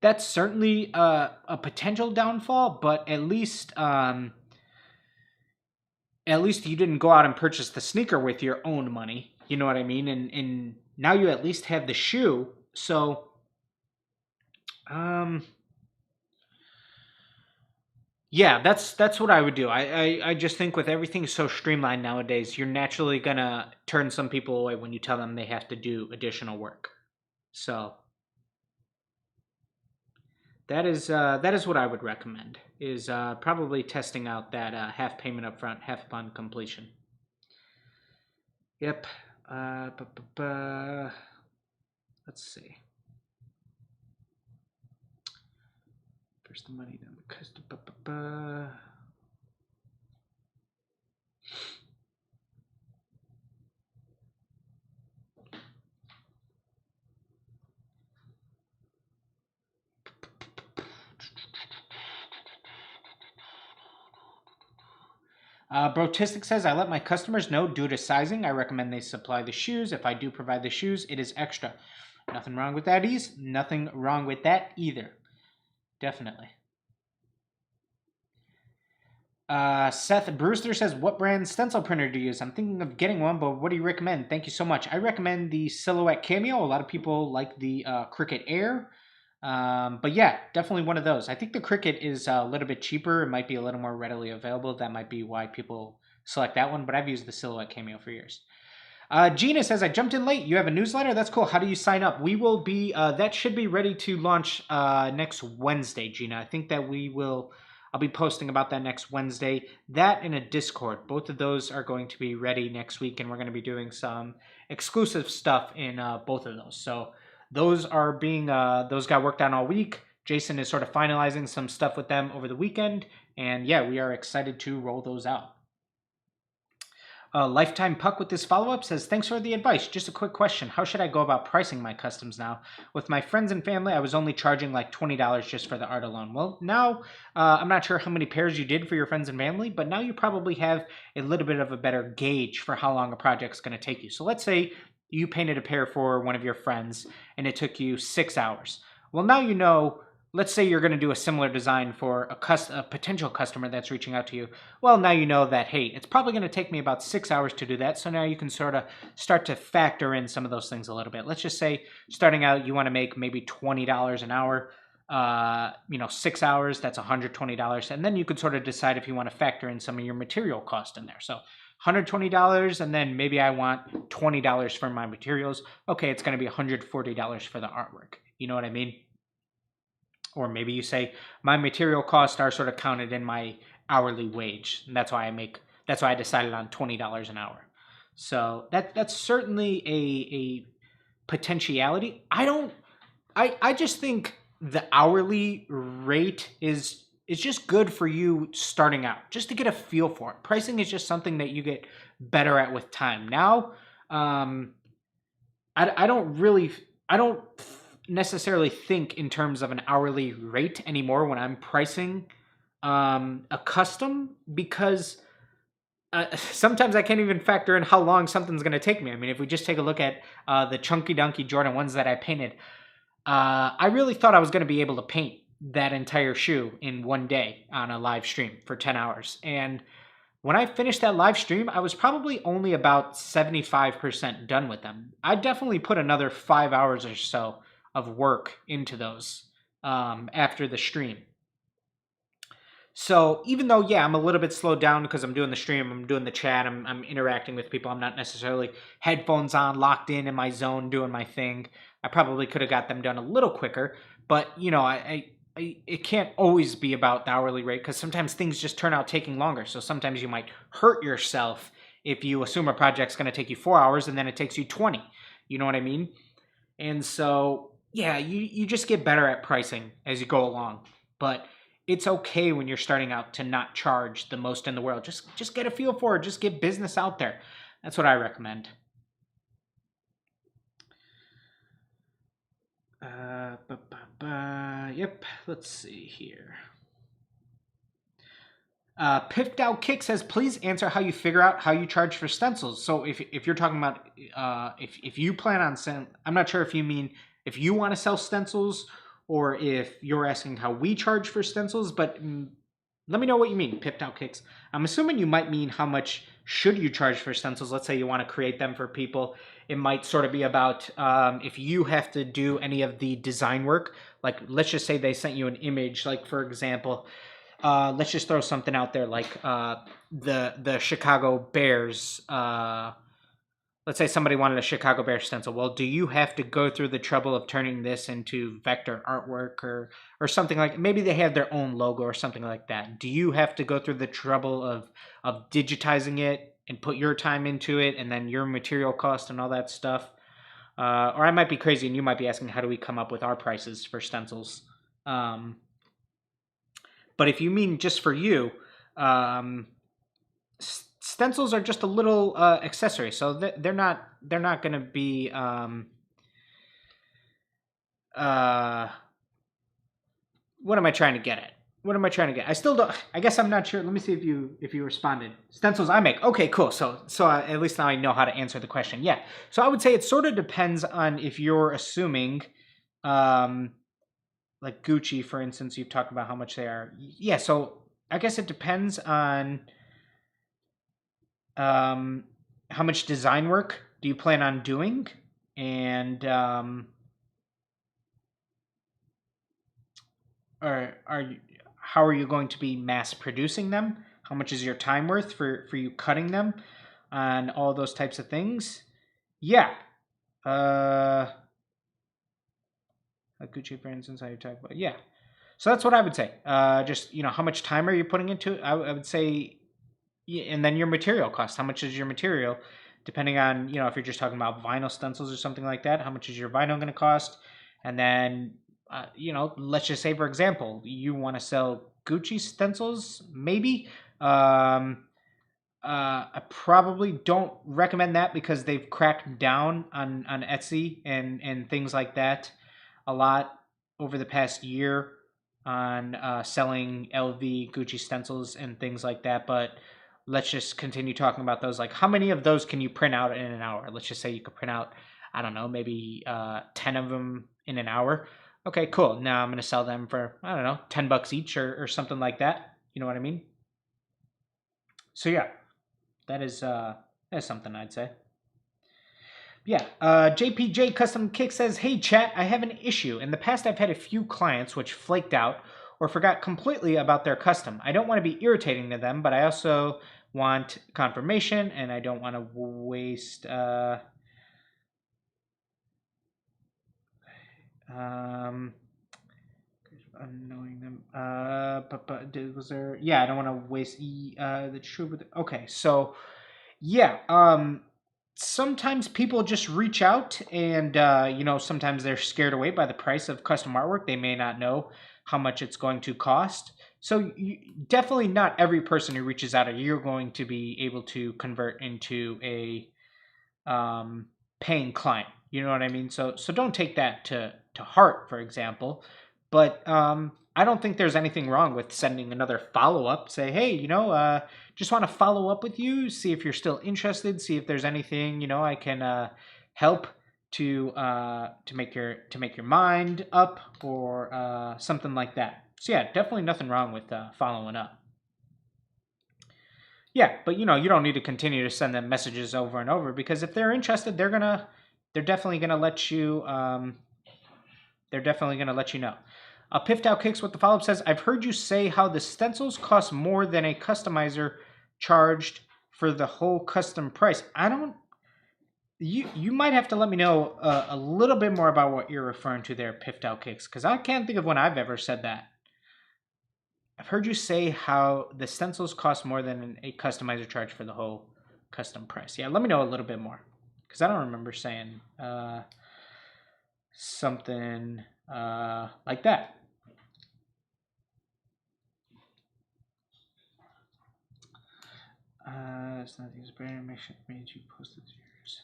that's certainly a potential downfall, but at least you didn't go out and purchase the sneaker with your own money. You know what I mean? And now you at least have the shoe. So, yeah, that's what I would do. I just think with everything so streamlined nowadays, you're naturally gonna turn some people away when you tell them they have to do additional work. So that is what I would recommend, is probably testing out that half payment up front, half upon completion. Yep. Let's see. First the money, then the custom. Brotistic says, I let my customers know due to sizing. I recommend they supply the shoes. If I do provide the shoes, it is extra. Nothing wrong with that, Nothing wrong with that either. Definitely. Seth Brewster says, what brand stencil printer do you use? I'm thinking of getting one, but what do you recommend? Thank you so much. I recommend the Silhouette Cameo. A lot of people like the Cricut Air. But yeah, definitely one of those. I think the Cricut is a little bit cheaper. It might be a little more readily available. That might be why people select that one, but I've used the Silhouette Cameo for years. Gina says, I jumped in late. You have a newsletter? That's cool. How do you sign up? We will be, that should be ready to launch next Wednesday, Gina. I think that I'll be posting about that next Wednesday. That and a Discord. Both of those are going to be ready next week, and we're going to be doing some exclusive stuff in both of those. So those got worked on all week. Jason is sort of finalizing some stuff with them over the weekend. And yeah, we are excited to roll those out. Lifetime Puck with this follow-up says, thanks for the advice. Just a quick question. How should I go about pricing my customs now? With my friends and family, I was only charging like $20 just for the art alone. Well, now I'm not sure how many pairs you did for your friends and family, but now you probably have a little bit of a better gauge for how long a project's going to take you. So let's say you painted a pair for one of your friends and it took you 6 hours. Well, now you know, let's say you're going to do a similar design for a potential customer that's reaching out to you. Well, now you know that, hey, it's probably going to take me about 6 hours to do that. So now you can sort of start to factor in some of those things a little bit. Let's just say starting out, you want to make maybe $20 an hour. 6 hours, that's $120. And then you could sort of decide if you want to factor in some of your material cost in there. So $120, and then maybe I want $20 for my materials. Okay, it's going to be $140 for the artwork. You know what I mean? Or maybe you say my material costs are sort of counted in my hourly wage, and that's why I decided on $20 an hour. So that's certainly a potentiality. I just think the hourly rate is just good for you starting out, just to get a feel for it. Pricing is just something that you get better at with time. Now, I don't necessarily think in terms of an hourly rate anymore when I'm pricing a custom, because sometimes I can't even factor in how long something's going to take me. I mean, if we just take a look at the Chunky Dunky Jordan 1s that I painted, I really thought I was going to be able to paint that entire shoe in one day on a live stream for 10 hours. And when I finished that live stream, I was probably only about 75% done with them. I definitely put another 5 hours or so of work into those after the stream. So even though, yeah, I'm a little bit slowed down because I'm doing the stream, I'm doing the chat, I'm interacting with people, I'm not necessarily headphones on, locked in my zone, doing my thing. I probably could have got them done a little quicker, but you know, it can't always be about the hourly rate because sometimes things just turn out taking longer. So sometimes you might hurt yourself if you assume a project's going to take you 4 hours and then it takes you 20. You know what I mean? And so, yeah, you just get better at pricing as you go along. But it's okay when you're starting out to not charge the most in the world. Just get a feel for it. Just get business out there. That's what I recommend. Yep, let's see here. Piffed Out Kick says, please answer how you figure out how you charge for stencils. So if you're talking about if you plan on I'm not sure if you mean if you want to sell stencils or if you're asking how we charge for stencils, but let me know what you mean, Pipped Out Kicks. I'm assuming you might mean how much should you charge for stencils. Let's say you want to create them for people. It might sort of be about if you have to do any of the design work. Like, let's just say they sent you an image, like, for example, let's just throw something out there like the Chicago Bears. Let's say somebody wanted a Chicago Bears stencil. Well, do you have to go through the trouble of turning this into vector artwork or something like, maybe they have their own logo or something like that. Do you have to go through the trouble of digitizing it and put your time into it and then your material cost and all that stuff? Or I might be crazy and you might be asking, how do we come up with our prices for stencils? But if you mean just for you, stencils are just a little accessory, so they're not going to be what am I trying to get at? I still don't. I guess I'm not sure. Let me see if you responded. Stencils I make. Okay, cool. So at least now I know how to answer the question. Yeah. So I would say it sort of depends on if you're assuming, like Gucci, for instance, you've talked about how much they are. Yeah. So I guess it depends on how much design work do you plan on doing, and how are you going to be mass producing them? How much is your time worth for you cutting them, and all those types of things? Yeah. Gucci, for instance, how you talk about, yeah. So that's what I would say. Just, you know, how much time are you putting into it? I would say, and then your material cost. How much is your material? Depending on, you know, if you're just talking about vinyl stencils or something like that, how much is your vinyl going to cost? And then, you know, let's just say, for example, you want to sell Gucci stencils, maybe. I probably don't recommend that because they've cracked down on Etsy and things like that a lot over the past year on selling LV Gucci stencils and things like that. But let's just continue talking about those. Like, how many of those can you print out in an hour? Let's just say you could print out, I don't know, maybe 10 of them in an hour. Okay, cool. Now I'm going to sell them for, I don't know, $10 each or something like that. You know what I mean? So yeah, that's something I'd say. Yeah, JPJ Custom Kick says, hey chat, I have an issue. In the past, I've had a few clients which flaked out or forgot completely about their custom. I don't want to be irritating to them, but I also want confirmation, and I don't want to waste annoying them. But was there? Yeah, I don't want to waste the truth. Okay, so yeah, sometimes people just reach out and, you know, sometimes they're scared away by the price of custom artwork. They may not know how much it's going to cost. So definitely not every person who reaches out, you're going to be able to convert into a paying client. You know what I mean? So don't take that to heart, for example. But I don't think there's anything wrong with sending another follow-up. Say, hey, you know, just want to follow up with you, see if you're still interested, see if there's anything, you know, I can help to make your mind up or something like that. So yeah, definitely nothing wrong with following up. Yeah, but you don't need to continue to send them messages over and over, because if they're interested, they're definitely gonna let you know. Piffed Out Kicks with the follow-up says, I've heard you say how the stencils cost more than a customizer charged for the whole custom price. You might have to let me know a little bit more about what you're referring to there, Piffed Out Kicks, because I can't think of when I've ever said that. I've heard you say how the stencils cost more than a customizer charge for the whole custom price. Yeah, let me know a little bit more, because I don't remember saying something like that. It's not these brand make sure you posted yours.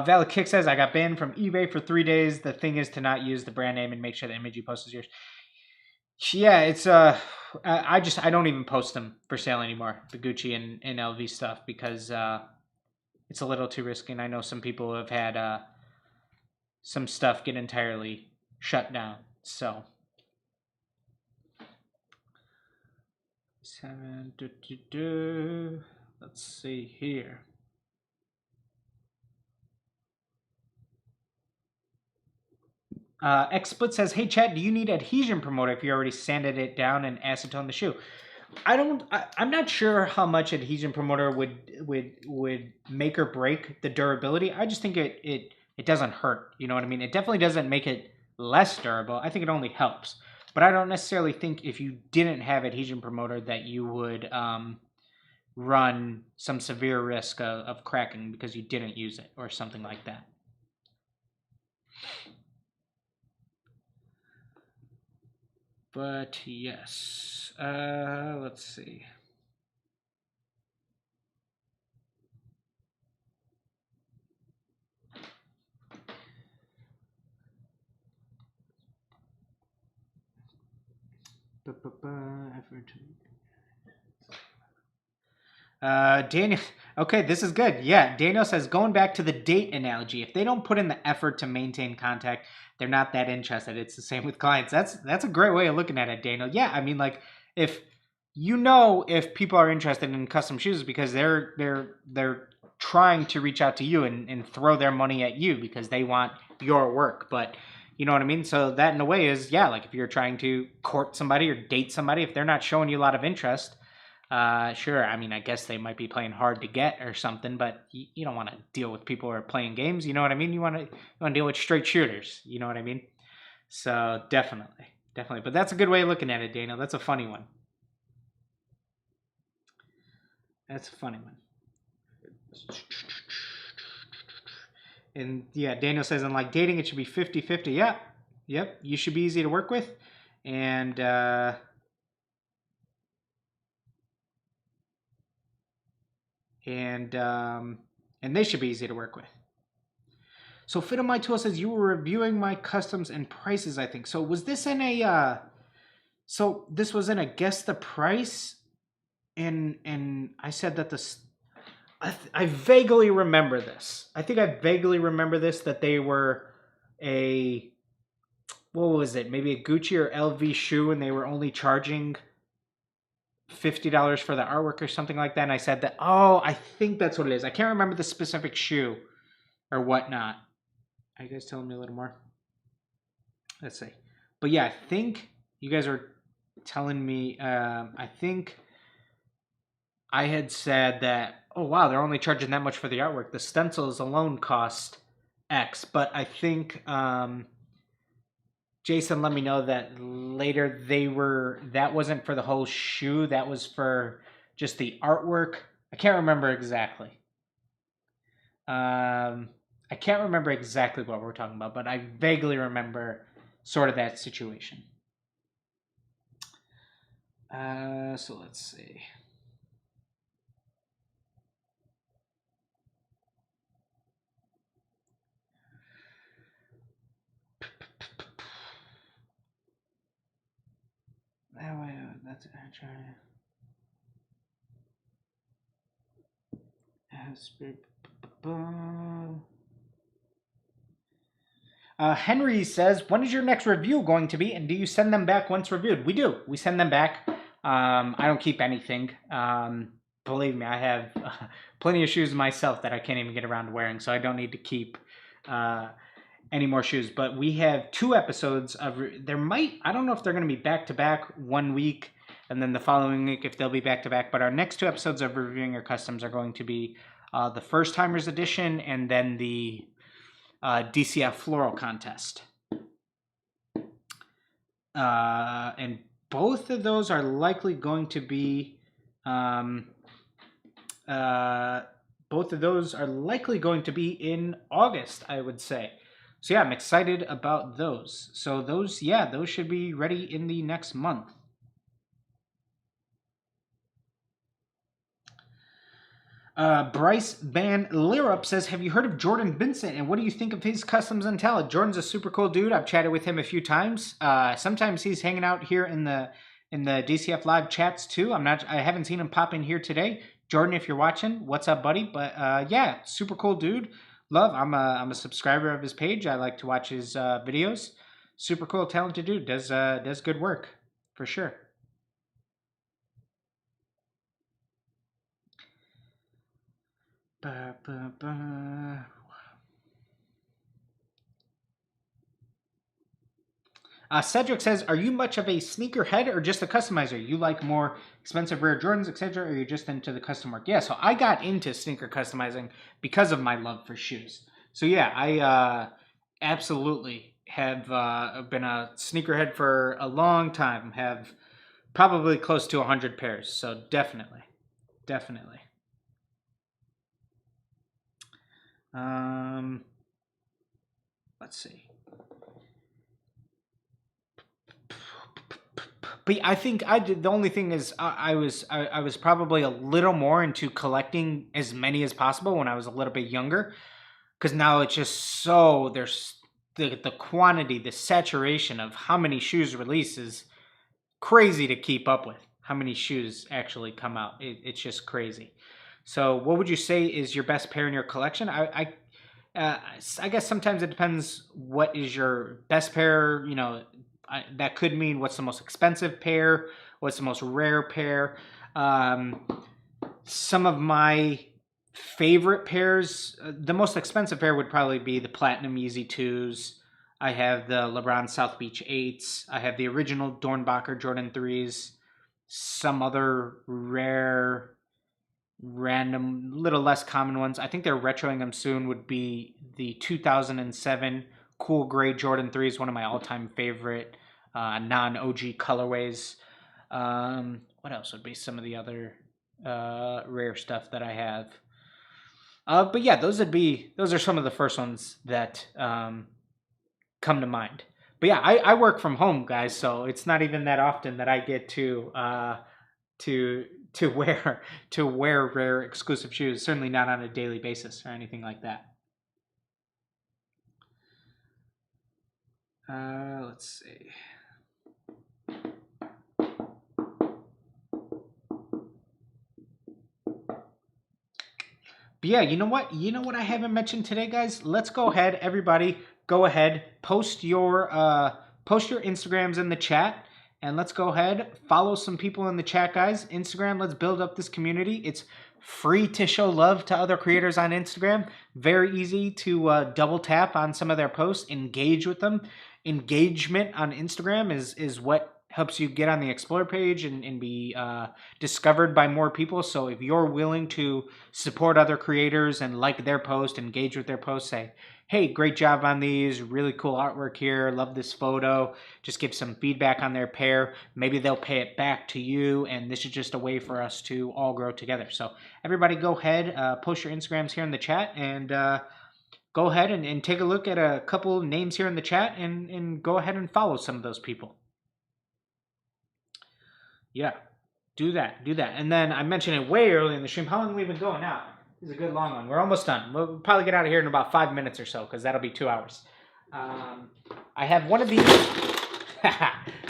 Valid Kick says, I got banned from eBay for 3 days. The thing is to not use the brand name and make sure the image you post is yours. Yeah, it's I don't even post them for sale anymore, the Gucci and LV stuff, because it's a little too risky, and I know some people have had some stuff get entirely shut down. So 7 let's see here. XSplit says, hey Chad, do you need adhesion promoter if you already sanded it down and acetone the shoe? I'm not sure how much adhesion promoter would make or break the durability. I just think it doesn't hurt. You know what I mean? It definitely doesn't make it less durable. I think it only helps. But I don't necessarily think if you didn't have adhesion promoter that you would run some severe risk of cracking because you didn't use it or something like that. But yes, let's see. Daniel, okay, this is good. Yeah, Daniel says, going back to the date analogy, if they don't put in the effort to maintain contact, they're not that interested. It's the same with clients. That's a great way of looking at it, Daniel. Yeah, I mean, like, if people are interested in custom shoes because they're trying to reach out to you and throw their money at you because they want your work. But you know what I mean? So that in a way is, yeah, like if you're trying to court somebody or date somebody, if they're not showing you a lot of interest, sure, I mean, I guess they might be playing hard to get or something, but you don't want to deal with people who are playing games. You know what I mean? You want to deal with straight shooters. You know what I mean? So definitely. But that's a good way of looking at it, Daniel. That's a funny one. And yeah, Daniel says, and like dating, it should be 50-50. Yeah. Yep. You should be easy to work with. And they should be easy to work with. So Fit on My Tool says, you were reviewing my customs and prices, I think. So was this in a so this was in a guess the price, and I said that I vaguely remember this. I think I vaguely remember this, that they were what was it? Maybe a Gucci or LV shoe, and they were only charging $50 for the artwork or something like that. And I said that, oh, I think that's what it is. I can't remember the specific shoe or whatnot. Are you guys telling me a little more? Let's see. But yeah, I think you guys are telling me, I think I had said that, oh wow, they're only charging that much for the artwork. The stencils alone cost X. But I think Jason let me know that later that wasn't for the whole shoe. That was for just the artwork. I can't remember exactly. I can't remember exactly what we're talking about, but I vaguely remember sort of that situation. So let's see. That's Henry says, when is your next review going to be, and do you send them back once reviewed? We do. We send them back. I don't keep anything. Believe me, I have plenty of shoes myself that I can't even get around to wearing, so I don't need to keep any more shoes. But we have 2 episodes of, I don't know if they're going to be back-to-back 1 week, and then the following week if they'll be back-to-back. But our next 2 episodes of Reviewing Your Customs are going to be the First Timers Edition and then the DCF Floral Contest. And both of those are likely going to be in August, I would say. So yeah, I'm excited about those. So those should be ready in the next month. Bryce Van Leerup says, have you heard of Jordan Vincent, and what do you think of his customs and talent? Jordan's a super cool dude. I've chatted with him a few times. Sometimes he's hanging out here in the DCF live chats too. I haven't seen him pop in here today. Jordan, if you're watching, what's up, buddy? But yeah, super cool dude. I'm a subscriber of his page. I like to watch his videos. Super cool, talented dude. Does good work for sure. Cedric says, are you much of a sneakerhead or just a customizer? You like more expensive rare Jordans, etc., or you're just into the custom work? Yeah, so I got into sneaker customizing because of my love for shoes. So yeah, I absolutely have been a sneakerhead for a long time. Have probably close to 100 pairs. So definitely. Let's see. But I think the only thing is I was probably a little more into collecting as many as possible when I was a little bit younger, because now it's just there's the quantity, the saturation of how many shoes release is crazy to keep up with. How many shoes actually come out? It's just crazy. So what would you say is your best pair in your collection? I guess sometimes it depends what is your best pair. That could mean what's the most expensive pair, what's the most rare pair. Some of my favorite pairs, the most expensive pair would probably be the Platinum Yeezy 2s. I have the LeBron South Beach 8s. I have the original Dornbacher Jordan 3s. Some other rare, random, little less common ones. I think they're retroing them soon would be the 2007 Cool Gray Jordan 3s, one of my all-time favorite non-OG colorways. What else would be some of the other rare stuff that I have? But yeah, those are some of the first ones that come to mind. But yeah, I work from home, guys, so it's not even that often that I get to wear rare exclusive shoes. Certainly not on a daily basis or anything like that. Let's see. But yeah, you know what I haven't mentioned today, guys? Let's go ahead, everybody. Go ahead, post your Instagrams in the chat, and let's go ahead, follow some people in the chat, guys. Instagram, let's build up this community. It's free to show love to other creators on Instagram. Very easy to double tap on some of their posts, engage with them. Engagement on Instagram is what helps you get on the Explore page and be discovered by more people. So if you're willing to support other creators and like their post, engage with their post, say, hey, great job on these, really cool artwork here, love this photo, just give some feedback on their pair. Maybe they'll pay it back to you, and this is just a way for us to all grow together. So everybody go ahead, post your Instagrams here in the chat, and go ahead and take a look at a couple names here in the chat and go ahead and follow some of those people. Yeah, do that. And then I mentioned it way early in the stream. How long have we been going now? This is a good long one. We're almost done. We'll probably get out of here in about 5 minutes or so, because that'll be 2 hours. I have one of these.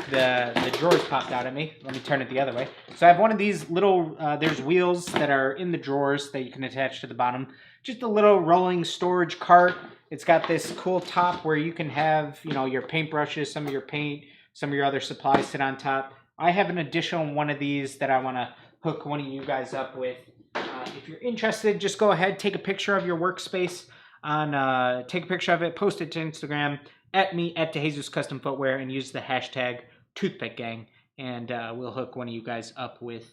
the drawers popped out at me. Let me turn it the other way. So I have one of these little, there's wheels that are in the drawers that you can attach to the bottom. Just a little rolling storage cart. It's got this cool top where you can have, you know, your paintbrushes, some of your paint, some of your other supplies sit on top. I have an additional one of these that I want to hook one of you guys up with. If you're interested, just go ahead, take a picture of your workspace on, take a picture of it, post it to Instagram, at me, at DeJesus Custom Footwear, and use the hashtag ToothpickGang, and we'll hook one of you guys up with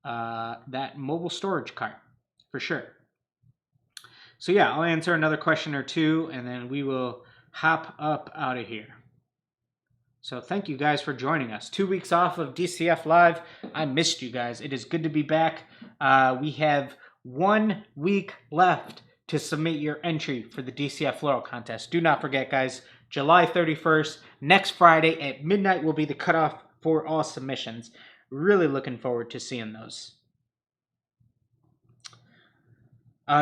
that mobile storage cart, for sure. So yeah, I'll answer another question or two, and then we will hop up out of here. So thank you guys for joining us. 2 weeks off of DCF Live. I missed you guys. It is good to be back. We have 1 week left to submit your entry for the DCF Floral Contest. Do not forget, guys, July 31st, next Friday at midnight will be the cutoff for all submissions. Really looking forward to seeing those.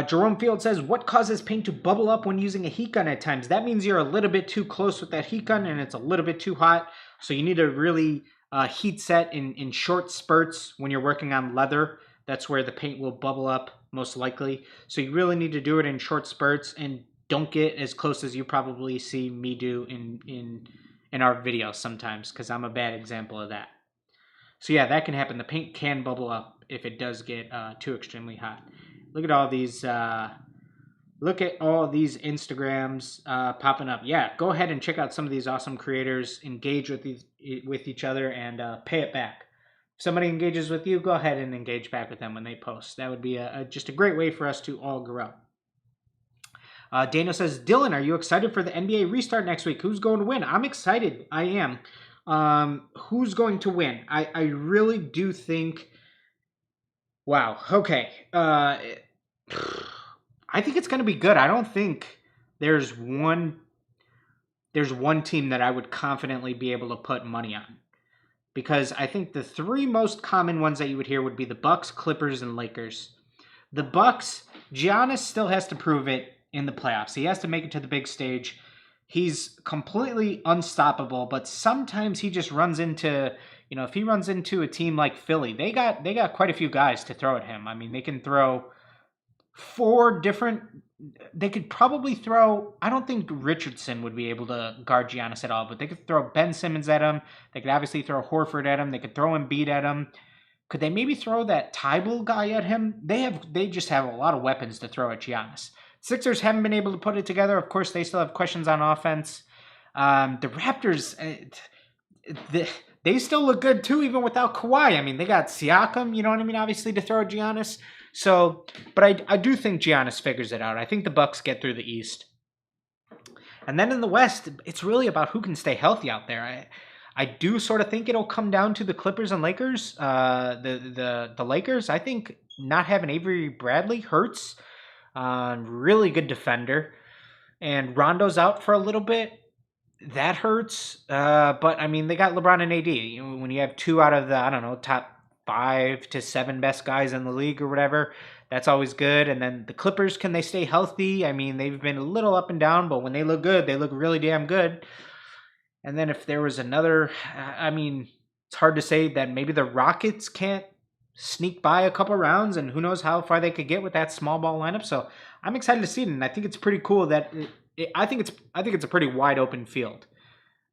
Jerome Field says, what causes paint to bubble up when using a heat gun at times? That means you're a little bit too close with that heat gun and it's a little bit too hot. So you need to really heat set in short spurts when you're working on leather. That's where the paint will bubble up most likely. So you really need to do it in short spurts and don't get as close as you probably see me do in our videos sometimes, because I'm a bad example of that. So yeah, that can happen. The paint can bubble up if it does get too extremely hot. Look at all these. Look at all these Instagrams popping up. Yeah, go ahead and check out some of these awesome creators. Engage with each other and pay it back. If somebody engages with you, go ahead and engage back with them when they post. That would be just a great way for us to all grow. Daniel says, Dylan, are you excited for the NBA restart next week? Who's going to win? I'm excited. I am. Who's going to win? I really do think... Wow. Okay. I think it's going to be good. I don't think there's one team that I would confidently be able to put money on, because I think the three most common ones that you would hear would be the Bucks, Clippers, and Lakers. The Bucks, Giannis still has to prove it in the playoffs. He has to make it to the big stage. He's completely unstoppable, but sometimes he just runs into, you know, if he runs into a team like Philly, they got quite a few guys to throw at him. I mean, they can throw they could probably throw, I don't think Richardson would be able to guard Giannis at all, but they could throw Ben Simmons at him. They could obviously throw Horford at him. They could throw Embiid at him. Could they maybe throw that Tybal guy at him? They just have a lot of weapons to throw at Giannis. Sixers haven't been able to put it together. Of course, they still have questions on offense. The Raptors, they still look good too, even without Kawhi. I mean, they got Siakam, you know what I mean, obviously, to throw at Giannis. So, but I do think Giannis figures it out. I think the Bucks get through the East. And then in the West, it's really about who can stay healthy out there. I do sort of think it'll come down to the Clippers and Lakers. The Lakers, I think not having Avery Bradley hurts. Really good defender. And Rondo's out for a little bit. That hurts. But, I mean, they got LeBron and AD. You know, when you have two out of the, I don't know, top 5 to 7 best guys in the league or whatever, that's always good. And then the Clippers, can they stay healthy? I mean, they've been a little up and down, but when they look good, they look really damn good. And then if there was another, I mean, it's hard to say that maybe the Rockets can't sneak by a couple rounds, and who knows how far they could get with that small ball lineup. So I'm excited to see it, and I think it's pretty cool that I think it's a pretty wide open field.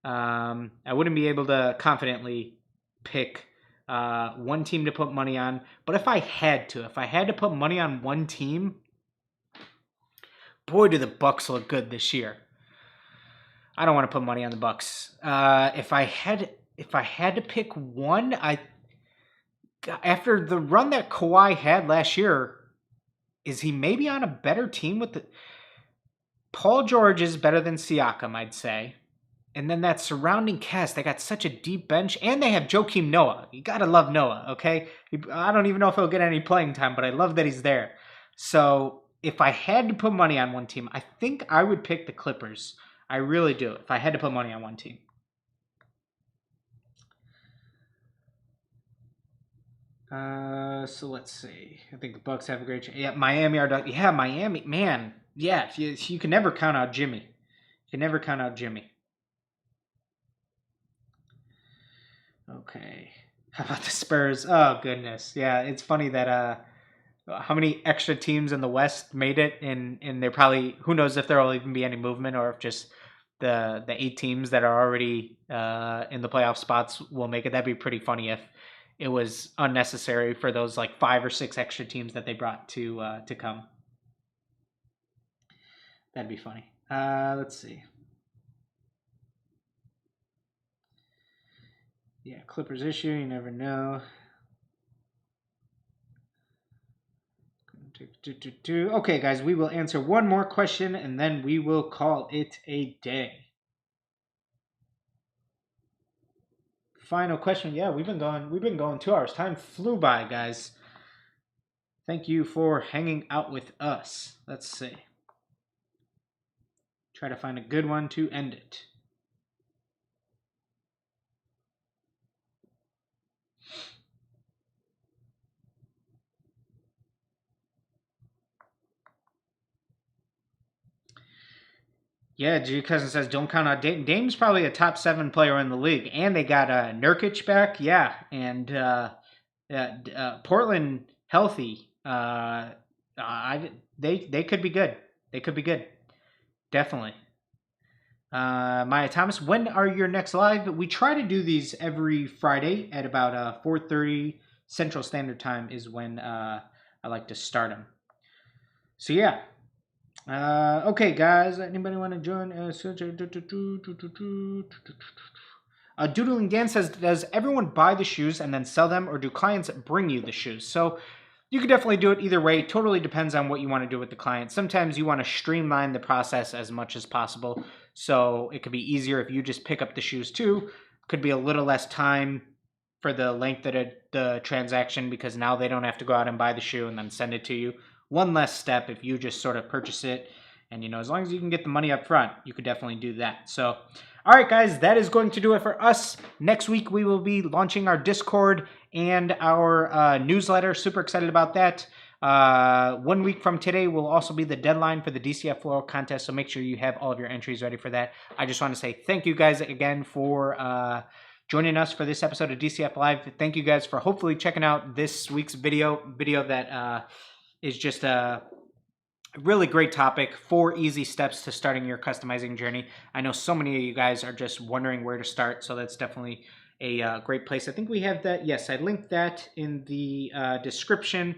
I wouldn't be able to confidently pick one team to put money on, but if I had to put money on one team, boy, do the Bucks look good this year. I don't want to put money on the Bucks. If I had to pick one, after the run that Kawhi had last year, is he maybe on a better team with the Paul George is better than Siakam, I'd say. And then that surrounding cast, they got such a deep bench, and they have Joakim Noah. You gotta love Noah, okay? I don't even know if he'll get any playing time, but I love that he's there. So if I had to put money on one team, I think I would pick the Clippers. I really do, if I had to put money on one team. So let's see. I think the Bucks have a great chance. Yeah, Miami are done. Yeah, Miami, man. Yeah, you can never count out Jimmy. You can never count out Jimmy. Okay. How about the Spurs? Oh, goodness. Yeah, it's funny that how many extra teams in the West made it, and they're probably, who knows if there'll even be any movement or if just the 8 teams that are already in the playoff spots will make it. That'd be pretty funny if it was unnecessary for those like 5 or 6 extra teams that they brought to come. That'd be funny. Let's see. Yeah, Clippers issue, you never know. Okay, guys, we will answer one more question and then we will call it a day. Final question. Yeah, we've been going 2 hours. Time flew by, guys. Thank you for hanging out with us. Let's see. Try to find a good one to end it. Yeah, G Cousin says don't count out Dame. Dame's probably a top 7 player in the league, and they got Nurkic back. Yeah, and Portland healthy. They could be good. They could be good. Definitely. Maya Thomas, when are your next live? We try to do these every Friday at about 4:30 Central Standard Time is when I like to start them. So yeah. Okay, guys. Anybody want to join? Doodling Dan says, does everyone buy the shoes and then sell them, or do clients bring you the shoes? So you could definitely do it either way. Totally depends on what you want to do with the client. Sometimes you want to streamline the process as much as possible. So it could be easier if you just pick up the shoes too. Could be a little less time for the length of the transaction because now they don't have to go out and buy the shoe and then send it to you. One less step if you just sort of purchase it. And, you know, as long as you can get the money up front, you could definitely do that. So, all right, guys, that is going to do it for us. Next week, we will be launching our Discord and our newsletter. Super excited about that. 1 week from today will also be the deadline for the DCF Floral Contest, so make sure you have all of your entries ready for that. I just want to say thank you guys again for joining us for this episode of DCF Live. Thank you guys for hopefully checking out this week's video that is just a really great topic. 4 easy steps to starting your customizing journey. I know so many of you guys are just wondering where to start, so that's definitely a great place. I think we have that. Yes, I linked that in the description.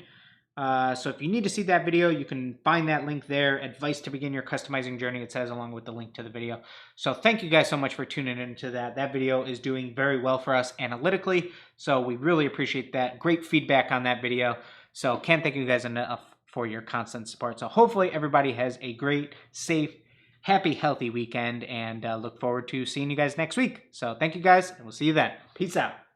So if you need to see that video, you can find that link there. Advice to begin your customizing journey, it says, along with the link to the video. So thank you guys so much for tuning into that. That video is doing very well for us analytically, so we really appreciate that. Great feedback on that video. So can't thank you guys enough for your constant support. So hopefully everybody has a great, safe, happy, healthy weekend, and look forward to seeing you guys next week. So thank you guys, and we'll see you then. Peace out.